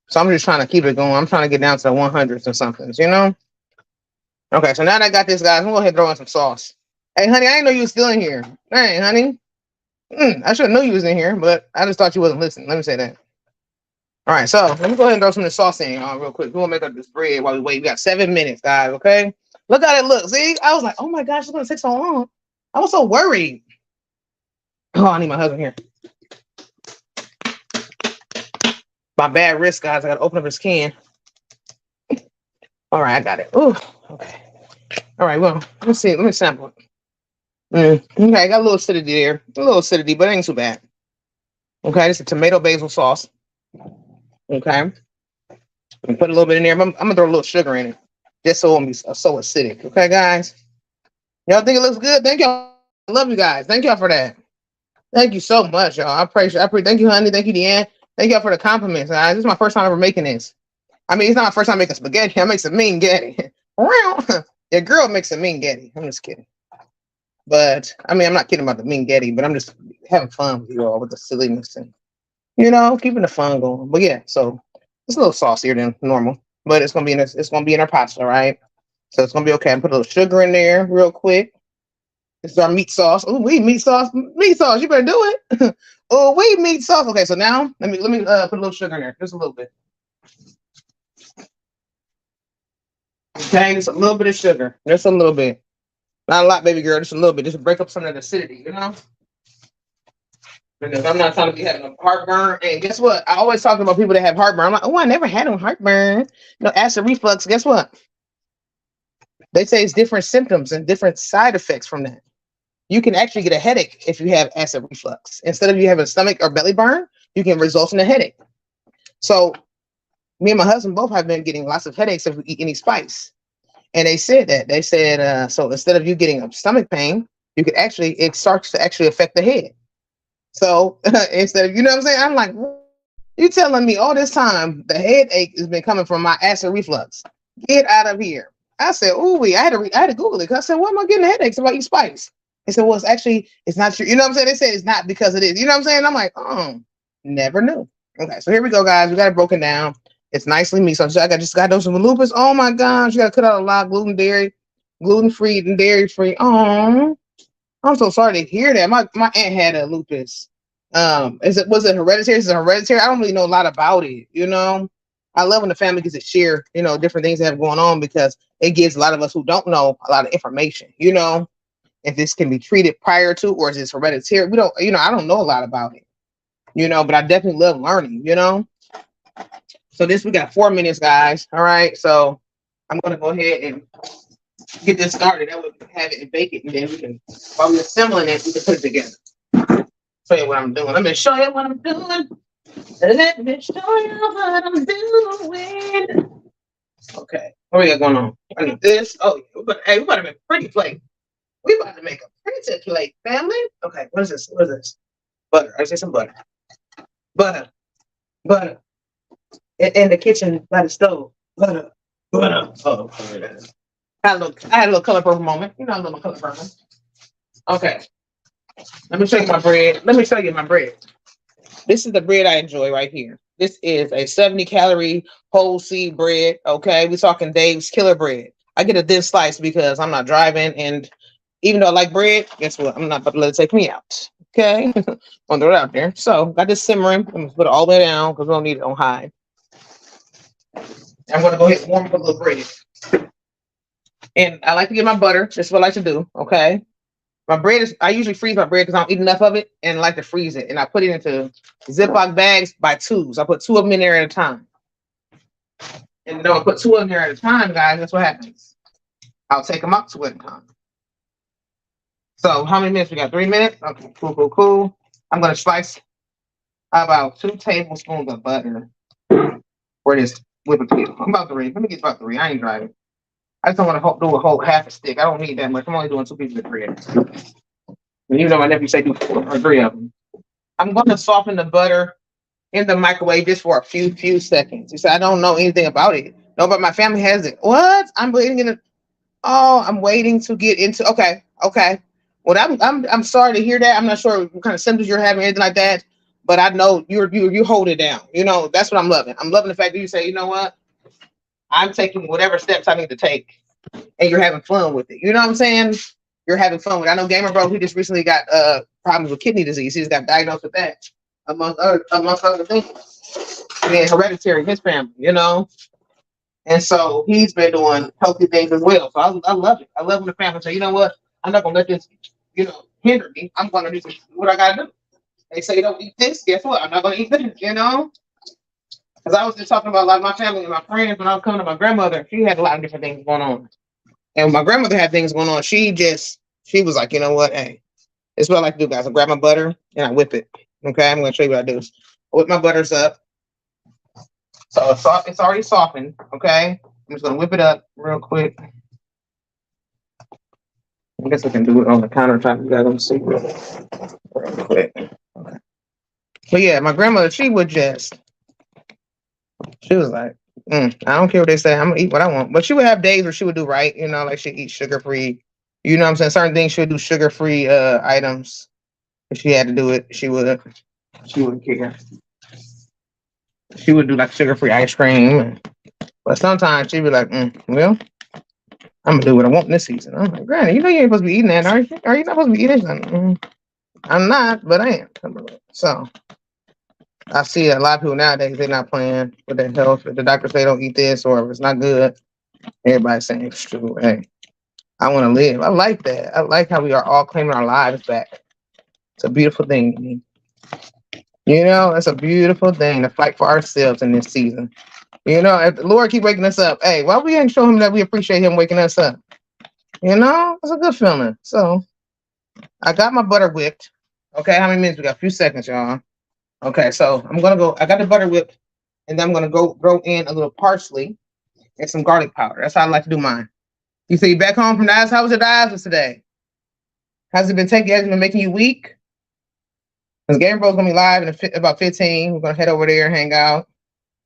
So I'm just trying to keep it going. I'm trying to get down to the 100s or something, you know." Okay, so now that I got this, guys, I'm going to go ahead and throw in some sauce. Hey, honey, I didn't know you was still in here. Hey, honey. I should have known you was in here, but I just thought you wasn't listening. Let me say that. All right, so let me go ahead and throw some of the sauce in real quick. We're going to make up this bread while we wait. We got 7 minutes, guys, okay? Look how it looks. See? I was like, oh, my gosh, it's going to take so long. I was so worried. Oh, I need my husband here. My bad wrist, guys. I got to open up his can. All right, I got it. Ooh, okay. All right, well, let's see. Let me sample it. Okay, I got a little acidity there. A little acidity, but it ain't too bad. Okay, this is tomato basil sauce. Okay. Put a little bit in there. I'm going to throw a little sugar in it just so it won't be so acidic. Okay, guys? Y'all think it looks good? Thank y'all. I love you guys. Thank y'all for that. Thank you so much, y'all. I appreciate it. Thank you, honey. Thank you, Deanne. Thank y'all for the compliments, guys. This is my first time ever making this. I mean, it's not my first time making spaghetti. I make some mean getty. Your girl makes some mean getty. I'm just kidding. But, I mean, I'm not kidding about the mean getty, but I'm just having fun with you all with the silliness and, you know, keeping the fun going. But, yeah, so it's a little saucier than normal. But it's going to be in our pasta, right? So it's going to be okay. I put a little sugar in there real quick. This is our meat sauce. Oh, we meat sauce. Meat sauce. You better do it. Oh, we meat sauce. Okay, so now let me put a little sugar in there. Just a little bit. Okay, just a little bit of sugar. Just a little bit. Not a lot, baby girl. Just a little bit. Just to break up some of the acidity, you know? Because I'm not trying to be having a heartburn. And guess what? I always talk about people that have heartburn. I'm like, oh, I never had no heartburn. No acid reflux. Guess what? They say it's different symptoms and different side effects from that. You can actually get a headache if you have acid reflux. Instead of you having a stomach or belly burn, you can result in a headache. So me and my husband both have been getting lots of headaches if we eat any spice. And they said that. They said, so instead of you getting a stomach pain, it starts to actually affect the head. So instead of, you know what I'm saying? I'm like, you telling me all this time the headache has been coming from my acid reflux. Get out of here. I said, ooh, I had to Google it. Because I said, why am I getting headaches if I eat spice? They said, well, it's not true. You know what I'm saying? They said it's not because it is. You know what I'm saying? I'm like, oh, never knew. Okay, so here we go, guys. We got it broken down. It's nicely meat. So I just got those some lupus. Oh my gosh, you gotta cut out a lot of gluten-free and dairy-free. Oh, I'm so sorry to hear that. My aunt had a lupus. Was it hereditary? Is it hereditary? I don't really know a lot about it, you know. I love when the family gets to share, you know, different things they have going on because it gives a lot of us who don't know a lot of information, you know, if this can be treated prior to or is this hereditary. We don't, you know, I don't know a lot about it, you know, but I definitely love learning, you know. So we got 4 minutes, guys. All right. So I'm going to go ahead and get this started. That way we can have it and bake it. And then we can, while we're assembling it, we can put it together. Show you what I'm doing. Let me show you what I'm doing. Let me show you what I'm doing. Okay. What we got going on? I need this. Oh, yeah. We about to make a pretty plate. We about to make a pretty plate, family. Okay. What is this? Butter. I say some butter. butter, butter. In the kitchen by the stove, butter, butter. Oh, I had a little color purple moment. You know, a little color purple. Okay, let me show you my bread. Let me show you my bread. This is the bread I enjoy right here. This is a 70-calorie whole seed bread. Okay, we're talking Dave's Killer Bread. I get a thin slice because I'm not driving, and even though I like bread, guess what? I'm not about to let it take me out. Okay, I'll throw it out there. So got this simmering. I'm gonna put it all the way down because we don't need it on high. I'm gonna go ahead and warm up a little bread. And I like to get my butter. That's what I like to do. Okay. My bread is, I usually freeze my bread because I don't eat enough of it and I like to freeze it. And I put it into Ziploc bags by twos. I put 2 of them in there at a time. And then I put 2 of them there at a time, guys. That's what happens. I'll take them up 2 at a time. So how many minutes? We got 3 minutes. Okay, cool, cool, cool. I'm going to slice about 2 tablespoons of butter for this whipped potato. I'm about 3. Let me get about 3. I ain't driving. I just don't want to do a whole half a stick. I don't need that much. I'm only doing 2 pieces of bread. And even though my nephew said do 4 or 3 of them. I'm going to soften the butter in the microwave just for a few seconds. He said, I don't know anything about it. No, but my family has it. What? I'm waiting in I'm waiting to get into. Okay. Well, I'm sorry to hear that. I'm not sure what kind of symptoms you're having, anything like that. But I know you hold it down. You know, that's what I'm loving. I'm loving the fact that you say, you know what? I'm taking whatever steps I need to take, and you're having fun with it. You know what I'm saying? You're having fun with it. I know Gamer Bro, he just recently got problems with kidney disease. He's got diagnosed with that, amongst other things. Being hereditary in his family, you know. And so he's been doing healthy things as well. So I love it. I love when the family say, you know what? I'm not gonna let this, hinder me. I'm gonna do what I gotta do. They say don't eat this. Guess what? I'm not gonna eat this, you know? Because I was just talking about like my family and my friends when I was coming to my grandmother. She had a lot of different things going on. And when my grandmother had things going on, she was like, you know what? Hey, this is what I like to do, guys. I grab my butter and I whip it. Okay, I'm gonna show you what I do. I whip my butters up. So it's already softened. Okay, I'm just gonna whip it up real quick. I guess I can do it on the countertop. You guys don't see real quick. Okay. But yeah, my grandmother, she was like, I don't care what they say. I'm gonna eat what I want. But she would have days where she would do right, like she'd eat sugar-free. You know what I'm saying? Certain things she would do sugar-free items. If she had to do it, she wouldn't care. She would do like sugar-free ice cream. But sometimes she'd be like, well, I'm gonna do what I want this season. I'm like, Granny, you ain't supposed to be eating that, are you? Are you not supposed to be eating this? I'm not, but I am. So I see a lot of people nowadays, they're not playing with their health. If the doctor say don't eat this or if it's not good, everybody's saying it's true. Hey, I want to live. I like that. I like how we are all claiming our lives back. It's a beautiful thing. It's a beautiful thing to fight for ourselves in this season. If the Lord keep waking us up, hey, why we ain't show him that we appreciate him waking us up? It's a good feeling. So I got my butter whipped. Okay, how many minutes? We got a few seconds, y'all. Okay, so I'm gonna go. I got the butter whipped, and then I'm gonna go throw in a little parsley and some garlic powder. That's how I like to do mine. You say you back home from Dias? How was your dialysis today? Has it been taking? Has it been making you weak? Because Game Bro's gonna be live in about 15. We're gonna head over there and hang out.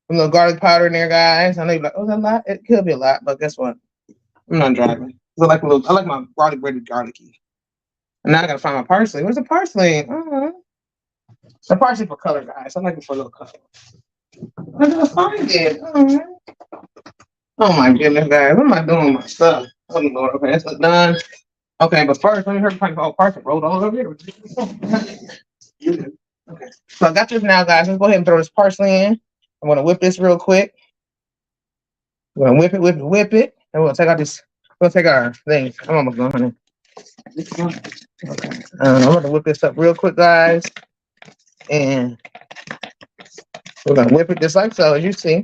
A little garlic powder in there, guys. I know you're like, oh, is that a lot? It could be a lot, but guess what? I'm not driving. I like my garlic bread garlicky. And now I gotta find my parsley. Where's the parsley? The parsley for color, guys. I like it for a little color. I gotta find it. Oh my goodness, guys. What am I doing with my stuff? Oh Lord. Okay, that's done. Okay, but first, let me hear the whole parsley rolled all over here. Okay. So I got this now, guys. Let's go ahead and throw this parsley in. I'm gonna whip this real quick. We're gonna whip it. And we'll take out this. We'll take our things. I'm almost done, honey. Okay. I'm gonna whip this up real quick, guys. And we're gonna whip it just like so, as you see.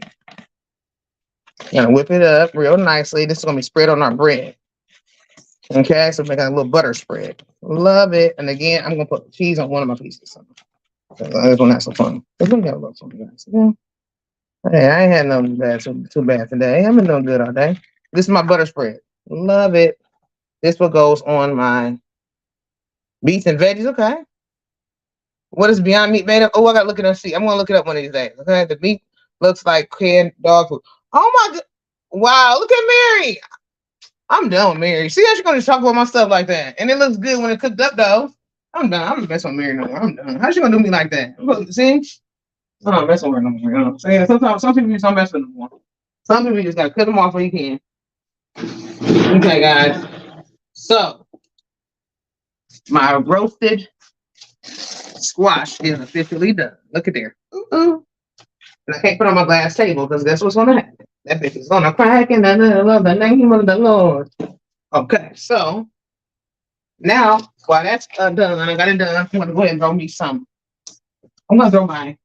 Gonna whip it up real nicely. This is gonna be spread on our bread. Okay, so make a little butter spread. Love it. And again, I'm gonna put cheese on one of my pieces. This one has some fun. We're gonna have a little fun, guys. Yeah. Hey, I ain't had no bad too bad today. I've been doing good all day. This is my butter spread. Love it. This what goes on my beets and veggies. Okay. What is Beyond Meat made of? Oh, I gotta look it up. See, I'm gonna look it up one of these days. Okay, the meat looks like canned dog food. Oh my god! Wow, look at Mary. I'm done with Mary. See how she's gonna talk about my stuff like that, and it looks good when it cooked up though. I'm done. I'm not messing with Mary no more. I'm done. How's she gonna do me like that? See, I'm not messing with her no more. You know? So yeah, sometimes some people just don't mess with them more. Some people you just gotta cut them off when you can. Okay, guys. So my roasted squash is officially done. Look at there. Ooh. And I can't put it on my glass table because that's what's gonna happen. That bitch is gonna crack in the middle of the name of the Lord. Okay, so now while that's done, I got it done. I'm gonna go ahead and throw me some. I'm gonna throw my.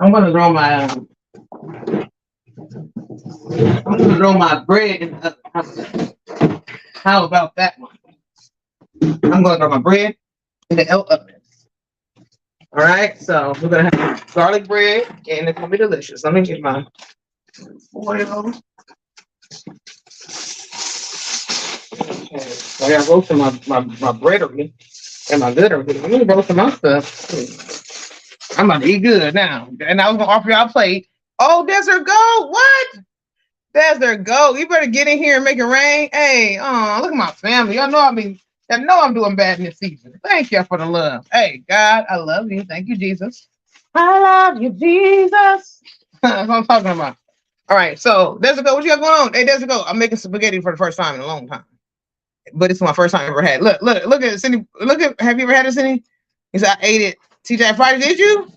I'm gonna throw my. I'm gonna throw my bread in the oven. How about that one? I'm gonna throw my bread in the oven. All right, so we're gonna have garlic bread, and it's gonna be delicious. Let me get my oil. Okay, so I got roasting my breadery and my goodery. I'm gonna roast my stuff. I'm about to eat good now, and I was gonna offer y'all a plate. Oh, Desert Gold, what? Desert Gold, you better get in here and make it rain. Hey, look at my family. Y'all know I'm doing bad in this season. Thank you for the love. Hey, God, I love you. Thank you, Jesus. I love you, Jesus. That's what I'm talking about. All right, so Desert Gold, what you got going on? Hey, Desert Gold, I'm making spaghetti for the first time in a long time. But it's my first time I ever had. Look at it, Cindy. Have you ever had it, Cindy? He said, I ate it. TJ Friday, did you?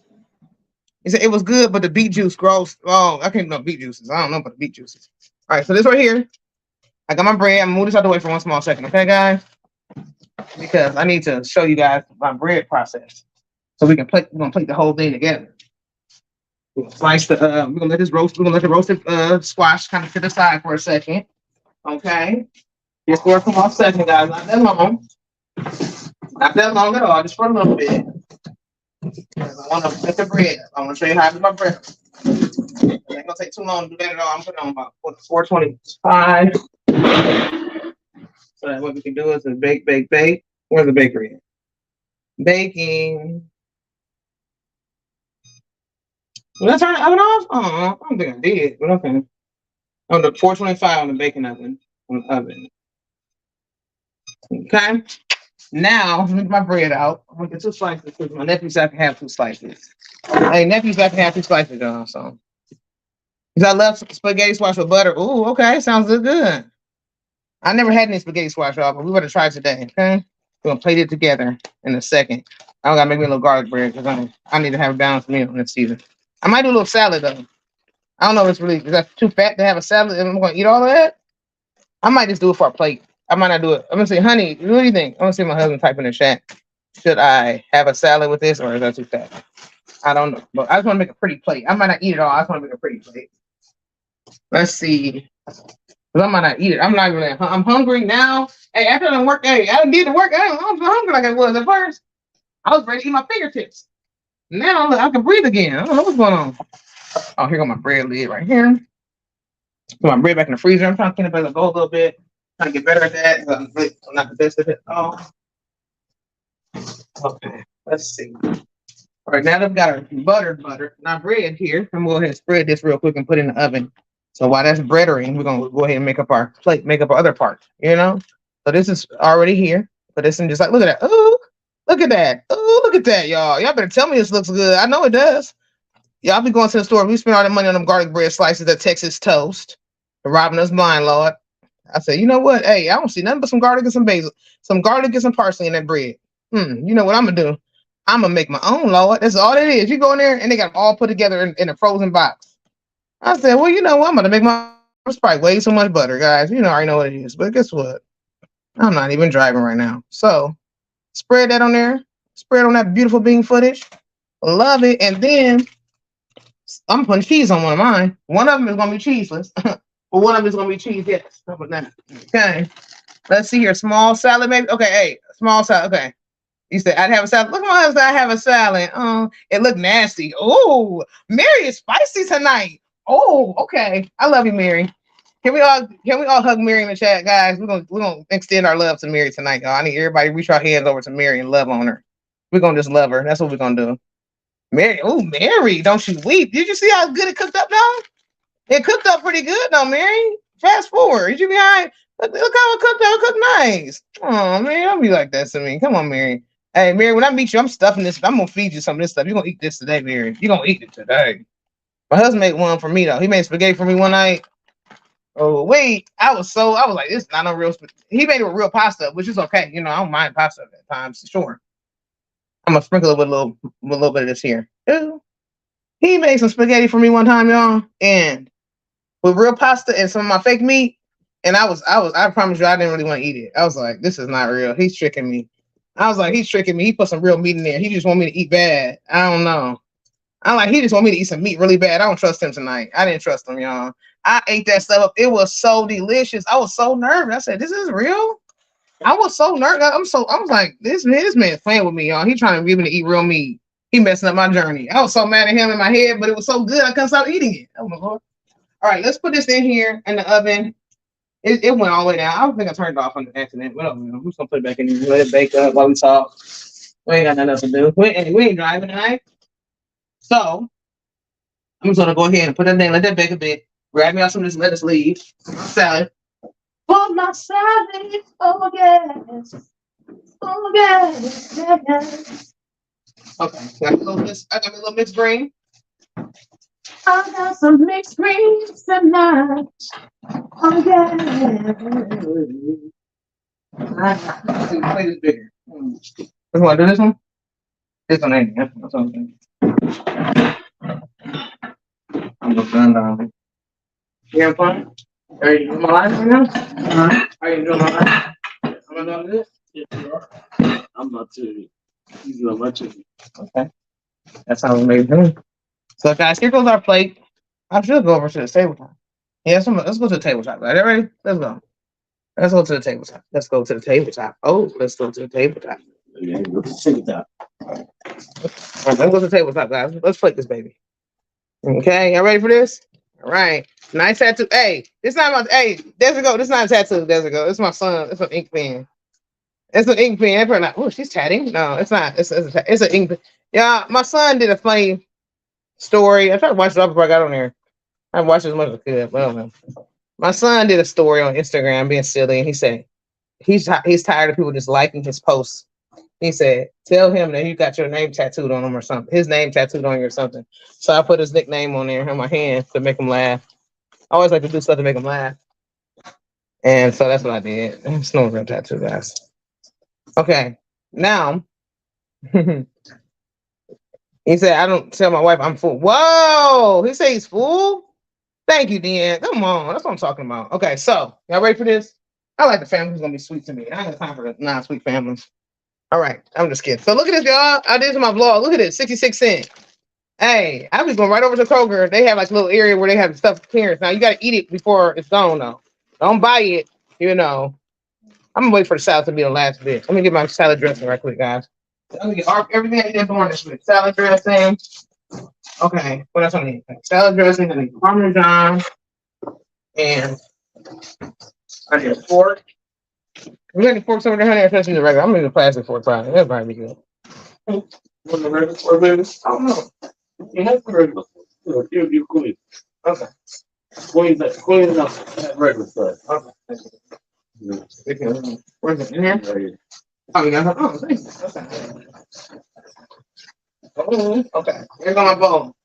He said, it was good, but the beet juice gross. Oh, I can't know beet juices. I don't know about the beet juices. All right, so this right here, I got my bread. I'm gonna move this out the way for one small second, okay, guys? Because I need to show you guys my bread process. So we're gonna plate the whole thing together. We're gonna slice the we're gonna let this roast, we're gonna let the roasted squash kind of to the side for a second. Okay. Just for a small second, guys, not that long. Not that long at all, just for a little bit. I want to make the bread. I want to show you how to do my bread. It ain't gonna take too long to do that at all. I'm putting on about 425. So that what we can do is bake. Where's the bakery? Baking. Did I turn the oven off? Oh, I don't think I did, but okay. On the 425 on the baking oven. On the oven. Okay. Now, let me get my bread out. I'm gonna get 2 slices because my nephews I can have 2 slices. Hey, nephews I can have 2 slices, y'all. So, because I love spaghetti squash with butter. Ooh, okay, sounds good. I never had any spaghetti squash, y'all, but we better try it today. Okay, we're gonna plate it together in a second. I gotta make me a little garlic bread because I need to have a balanced meal in this season. I might do a little salad though. I don't know if is that too fat to have a salad and I'm gonna eat all of that. I might just do it for a plate. I might not do it. I'm gonna say, honey, what do you think? I'm gonna see my husband type in the chat. Should I have a salad with this or is that too fat? I don't know. But I just want to make a pretty plate. I might not eat it all. I just want to make a pretty plate. Let's see. Because I might not eat it. I'm not really. I'm hungry now. Hey, after I work, hey, I didn't need to work. I'm hungry like I was at first. I was ready to eat my fingertips. Now I can breathe again. I don't know what's going on. Oh, here go my bread lid right here. Put my bread back in the freezer. I'm trying to let it go a little bit. Trying to get better at that. I'm not the best at it. Oh. Okay. Let's see. All right, now that we've got our buttered butter, not bread here. I'm gonna go ahead and spread this real quick and put it in the oven. So while that's breadering, we're gonna go ahead and make up our plate, make up our other part, you know? So this is already here. But this and just like, look at that. Ooh, look at that. Ooh, look at that, y'all. Y'all better tell me this looks good. I know it does. Y'all be going to the store. We spend all the money on them garlic bread slices at Texas Toast. Robbing us blind, Lord. I said, you know what? Hey, I don't see nothing but some garlic and some basil, some garlic and some parsley in that bread. You know what I'm gonna do? I'm gonna make my own, Lord. That's all it is. You go in there and they got them all put together in a frozen box. I said, well, you know what? I'm gonna make my. It's probably way too much butter, guys. You know, I know what it is. But guess what? I'm not even driving right now. So spread that on there. Spread on that beautiful bean footage. Love it. And then I'm putting cheese on one of mine. One of them is gonna be cheeseless. But one of them is gonna be cheese. Yes. How about that? Okay. Let's see here. Small salad, maybe. Okay. Hey, small salad. Okay. You said I'd have a salad. Look at my husband. I have a salad. Oh, it looked nasty. Oh, Mary is spicy tonight. Oh, okay. I love you, Mary. Can we all hug Mary in the chat, guys? We're gonna extend our love to Mary tonight, y'all. I need everybody to reach our hands over to Mary and love on her. We're gonna just love her. That's what we're gonna do. Mary, oh Mary, don't you weep. Did you see how good it cooked up now? It cooked up pretty good though, Mary. Fast forward. Did you be all right? Look how it cooked up. It cooked nice. Oh man, don't be like that to me. Come on, Mary. Hey, Mary, when I meet you, I'm stuffing this. I'm gonna feed you some of this stuff. You're gonna eat this today, Mary. You're gonna eat it today. My husband made one for me though. He made spaghetti for me one night. Oh wait, I was like, this is not no real. He made it with real pasta, which is okay. You know, I don't mind pasta at times. Sure, I'm gonna sprinkle it with a little bit of this here. Ooh. He made some spaghetti for me one time, y'all, and with real pasta and some of my fake meat. And I promise you, I didn't really want to eat it. I was like, this is not real. He's tricking me. I was like, he's tricking me. He put some real meat in there. He just want me to eat bad. I don't know. I'm like, he just want me to eat some meat really bad. I don't trust him tonight. I didn't trust him, y'all. I ate that stuff up. It was so delicious. I was so nervous. I said, this is real? I was so nervous. I was like, this man's playing with me, y'all. He trying to get me to eat real meat. He messing up my journey. I was so mad at him in my head, but it was so good I couldn't stop eating it. Oh my Lord. All right, let's put this in here in the oven. It went all the way down. I don't think I turned it off on the accident. Whatever. I'm just gonna put it back in here. Let it bake up while we talk. We ain't got nothing else to do. We ain't driving tonight. So I'm just gonna go ahead and put that in, let that bake a bit. Grab me out some of this lettuce leaves. Salad. For my salad. Oh yes. Oh yes. Yes. Okay. I got a little mixed green. I got some mixed greens tonight. Oh yeah. Plate is bigger. You want to do this one? This one ain't. That's something. I'm just done. You having fun? Are you doing my life right now? Uh-huh. Are you doing my life? Am I doing this? Yes, you are. I'm not too. He's not much of it. Okay. That's how we made it. So, guys, here goes our plate. I should go over to the tabletop. Yeah, let's go to the tabletop. Are you ready? Let's go. Let's go to the tabletop. Let's go to the tabletop. Oh, let's go to the tabletop. Yeah, go to the tabletop. All right, let's go to the tabletop, guys. Let's plate this baby. Okay, y'all ready for this? All right. Nice tattoo. Hey, this not my. Hey, there's a go. This is not a tattoo. There's a go. It's my son. It's an ink pen. It's an ink pen. Not, oh, she's tatting. No, it's not. It's an ink pen. Yeah, my son did a funny story. I tried to watch it up before I got on there. I watched as much as I could, but I don't know. My son did a story on Instagram being silly, and he said he's tired of people just liking his posts. He said, tell him that you got your name tattooed on him or something. His name tattooed on you or something. So I put his nickname on there on my hand to make him laugh. I always like to do stuff to make him laugh. And so that's what I did. It's no real tattoo, guys. Okay, now he said, I don't tell my wife I'm full. Whoa, he said he's full? Thank you, Deanne. Come on, that's what I'm talking about. Okay, so y'all ready for this? I like the family who's gonna be sweet to me. I ain't got time for the non-sweet families. All right, I'm just kidding. So look at this, y'all. I did this in my vlog. Look at it, 66 cents. Hey, I was going right over to Kroger. They have like a little area where they have stuff clearance. Now you gotta eat it before it's gone though. Don't buy it, you know. I'm gonna wait for the salad to be the last bit. Let me get my salad dressing right quick, guys. I'm gonna get everything I did for this week. Salad dressing. Okay, what else I need? Salad dressing, I need Parmesan, and I need a fork. We got the forks over there, honey. I'm using the regular. I'm using the plastic fork, probably. That'd probably be good. What the regular fork, baby? I don't know. You have the regular fork. You clean. Okay. Clean that regular fork. Okay. Where's it? In here? Oh, you got it? Oh, thank you. Okay. Okay. Here's my bowl. All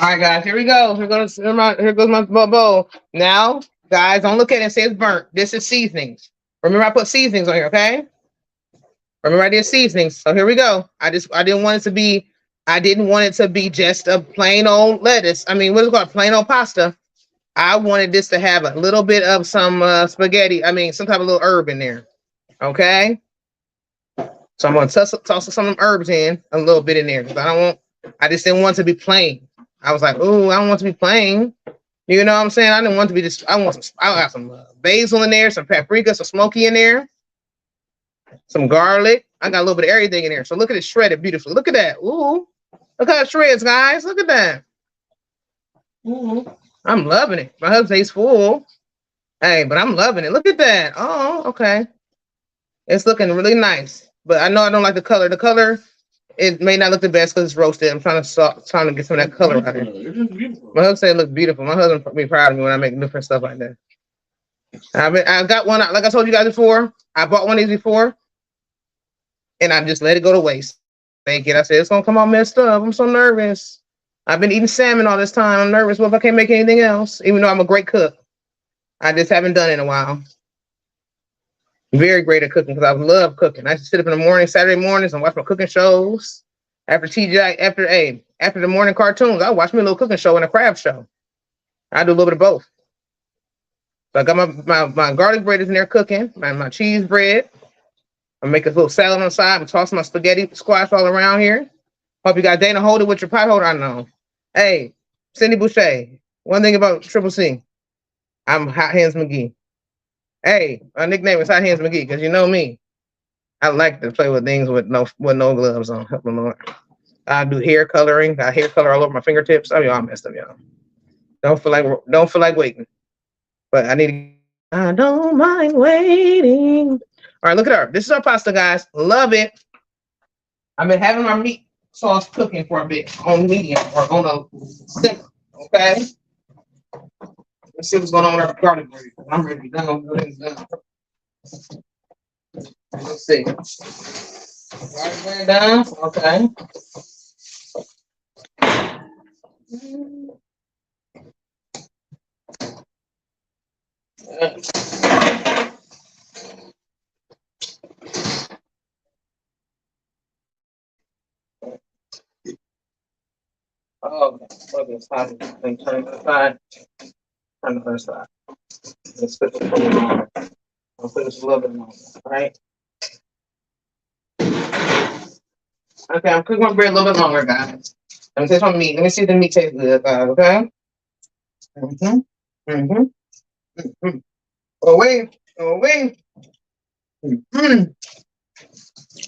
right, guys. Here we go. Here goes my bowl. Now, guys, don't look at it and say it's burnt. This is seasonings. Remember, I put seasonings on here, okay? Remember, I did seasonings. So here we go. I didn't want it to be just a plain old lettuce. I mean, what is it called? Plain old pasta. I wanted this to have a little bit of some spaghetti. I mean, some type of little herb in there. Okay. So I'm gonna toss some of them herbs in a little bit in there because I just didn't want it to be plain. I was like, oh, I don't want it to be plain. You know what I'm saying? I didn't want it to be just. I got some basil in there, some paprika, some smoky in there, some garlic. I got a little bit of everything in there. So look at it shredded beautifully. Look at that. Ooh, look how it shreds, guys. Look at that. Ooh, I'm loving it. My husband says full. Hey, but I'm loving it. Look at that. Oh, okay. It's looking really nice. But I know I don't like the color. The color, It may not look the best because it's roasted. I'm trying to get some of that color out of it. My husband said it looked beautiful. My husband be proud of me when I make different stuff like that. I got one, like I told you guys before. I bought one of these before, and I just let it go to waste. Make it. I said it's gonna come out messed up. I'm so nervous. I've been eating salmon all this time. I'm nervous. What if I can't make anything else? Even though I'm a great cook, I just haven't done it in a while. Very great at cooking because I love cooking. I used to sit up in the morning, Saturday mornings, and watch my cooking shows. After TJ, after the morning cartoons, I watch me a little cooking show and a craft show. I do a little bit of both. So I got my garlic bread is in there cooking, my cheese bread. I make a little salad on the side. I'm tossing my spaghetti squash all around here. Hope you got Dana, hold it with your pot holder. I know. Hey, Cindy Boucher. One thing about Triple C, I'm Hot Hands McGee. Hey, my nickname is Hot Hands McGee because you know me. I like to play with things with no gloves on. Help me, Lord. I do hair coloring. Got hair color all over my fingertips. I mean, all messed up, y'all. Don't feel like waiting. But I need. I don't mind waiting. All right, look at her. This is our pasta, guys. Love it. I've been having my meat sauce cooking for a bit on medium or on a simmer. Okay. Let's see what's going on with our garlic bread. I'm ready to be done. Let's see. Garlic bread done. Okay. Oh, look, it's hot. Turn to the side. Turn to the other side. Let's put this a little longer. I'll put this a little bit longer. All right. Okay, I'm cooking my bread a little bit longer, guys. Let me taste my meat. Let me see if the meat tastes good, guys. Okay. Oh wait. All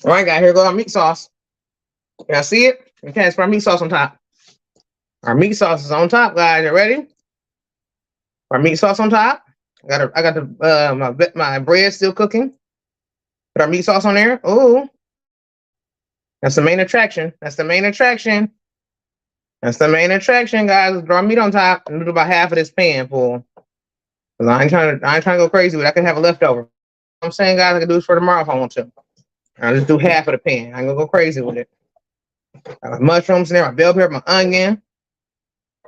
right, guys. Here goes our meat sauce. Can I see it? Okay, it's our meat sauce on top. Our meat sauce is on top, guys. You ready? Our meat sauce on top. I got my bread still cooking. Put our meat sauce on there. Oh, that's the main attraction. That's the main attraction, guys. Throw our meat on top and do about half of this pan full. Cause I ain't trying to go crazy with it. I can have a leftover. You know what I'm saying, guys, I can do this for tomorrow if I want to. I'll just do half of the pan. I ain't gonna go crazy with it. Got my mushrooms in there, my bell pepper, my onion.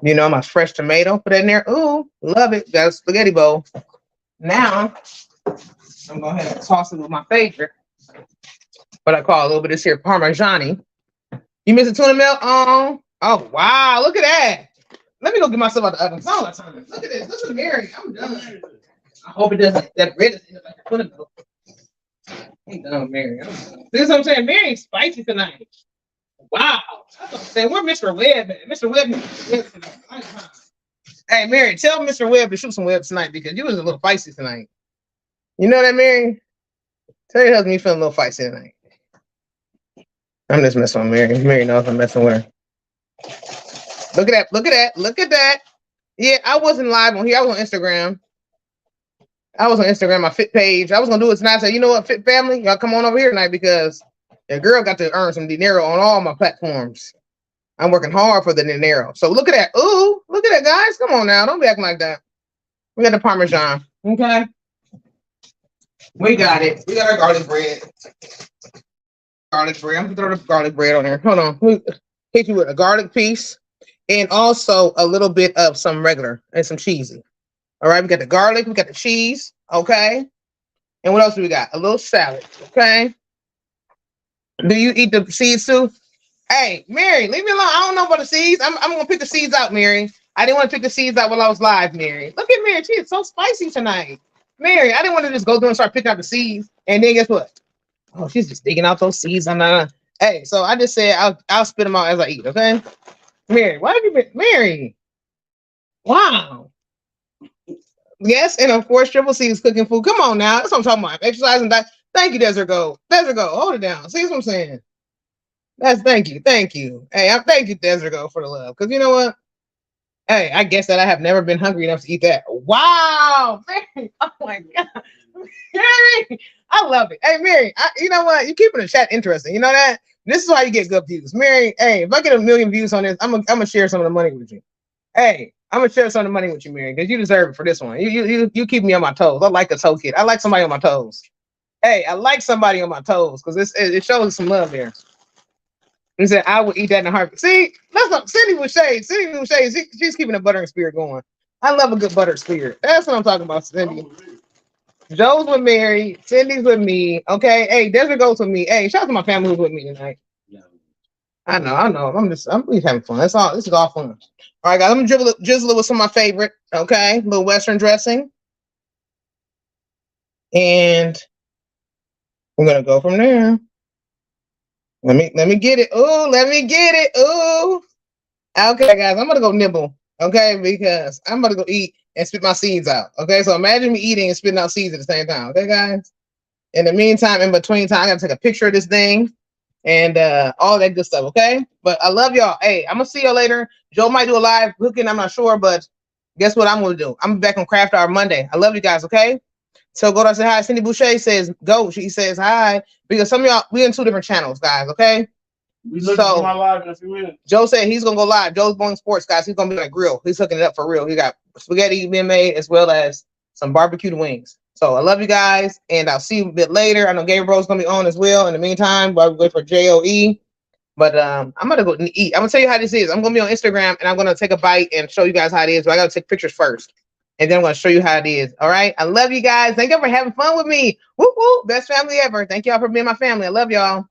You know, my fresh tomato. Put that in there. Ooh, love it. Got a spaghetti bowl. Now, I'm going to go ahead and toss it with my favorite. What I call a little bit of this here Parmigiani. You miss the tuna melt? Oh, wow. Look at that. Let me go get myself out the oven. Look at this. Listen to Mary. I'm done. I hope it doesn't. That bread doesn't look like a tuna melt. I'm done, Mary. This is what I'm saying. Mary's spicy tonight. Wow. That's what I'm saying. Where Mr. Webb at? Mr. Webb. Hey, Mary, tell Mr. Webb to shoot some webs tonight because you was a little feisty tonight. You know that, Mary? Tell your husband you feeling a little feisty tonight. I'm just messing with Mary. Mary knows I'm messing with her. Look at that. Look at that. Look at that. Yeah, I wasn't live on here. I was on Instagram. My Fit page. I was going to do it tonight. I said, you know what, Fit family? Y'all come on over here tonight because the girl got to earn some dinero on all my platforms. I'm working hard for the dinero. So look at that. Ooh, look at that, guys. Come on now. Don't be acting like that. We got the Parmesan. Okay. We got it. We got our garlic bread. I'm going to throw the garlic bread on there. Hold on. Hit you with a garlic piece and also a little bit of some regular and some cheesy. All right. We got the garlic. We got the cheese. Okay. And what else do we got? A little salad. Okay. Do you eat the seeds too? Hey, Mary, leave me alone. I don't know about the seeds. I'm going to pick the seeds out, Mary. I didn't want to pick the seeds out while I was live, Mary. Look at Mary. She is so spicy tonight. Mary, I didn't want to just go through and start picking out the seeds. And then guess what? Oh, she's just digging out those seeds. Hey, so I just said I'll spit them out as I eat, okay? Mary, why have you been? Mary. Wow. Yes, and of course, Triple C is cooking food. Come on now. That's what I'm talking about. Exercise and diet. Thank you, Desert Gold. Desert Gold, hold it down. See what I'm saying? Thank you. Hey, thank you, Desert Gold, for the love. Because you know what? Hey, I guess that I have never been hungry enough to eat that. Wow, Mary. Oh my God. Mary, I love it. Hey, Mary, you know what? You're keeping the chat interesting. You know that? This is how you get good views. Mary, hey, if I get 1 million views on this, I'm gonna share some of the money with you. Hey, I'm gonna share some of the money with you, Mary, because you deserve it for this one. You keep me on my toes. I like a toe kid. I like somebody on my toes. Hey, I like somebody on my toes because it shows some love there. He said, I would eat that in a heartbeat. See, that's what Cindy with shade. Cindy with shade. She's keeping the buttering spirit going. I love a good butter spirit. That's what I'm talking about, Cindy. Joe's with Mary. Cindy's with me. Okay. Hey, Desiree goes with me. Hey, shout out to my family who's with me tonight. I know. I'm just having fun. That's all. This is all fun. All right, guys. I'm gonna drizzle it with some of my favorite. Okay, a little Western dressing, and we're gonna go from there. Let me get it. Oh, let me get it. Oh, okay, guys. I'm gonna go nibble. Okay, because I'm gonna go eat and spit my seeds out. Okay, so imagine me eating and spitting out seeds at the same time. Okay, guys. In the meantime, in between time, I gotta take a picture of this thing and all that good stuff. Okay, but I love y'all. Hey, I'm gonna see y'all later. Joe might do a live cooking. I'm not sure, but guess what I'm gonna do? I'm back on Craft Hour Monday. I love you guys. Okay. So go to say hi. Cindy Boucher says go. She says hi because some of y'all we in 2 different channels, guys. Okay. We looking for my live in a few minutes. Joe said he's gonna go live. Joe's Boeing Sports, guys. He's gonna be on a grill. He's hooking it up for real. He got spaghetti being made as well as some barbecued wings. So I love you guys, and I'll see you a bit later. I know Gabriel's gonna be on as well. In the meantime, while we wait for JOE. But I'm gonna go eat. I'm gonna tell you how this is. I'm gonna be on Instagram and I'm gonna take a bite and show you guys how it is. But I gotta take pictures first. And then I'm gonna show you how it is. All right. I love you guys. Thank you for having fun with me. Woo woo. Best family ever. Thank y'all for being my family. I love y'all.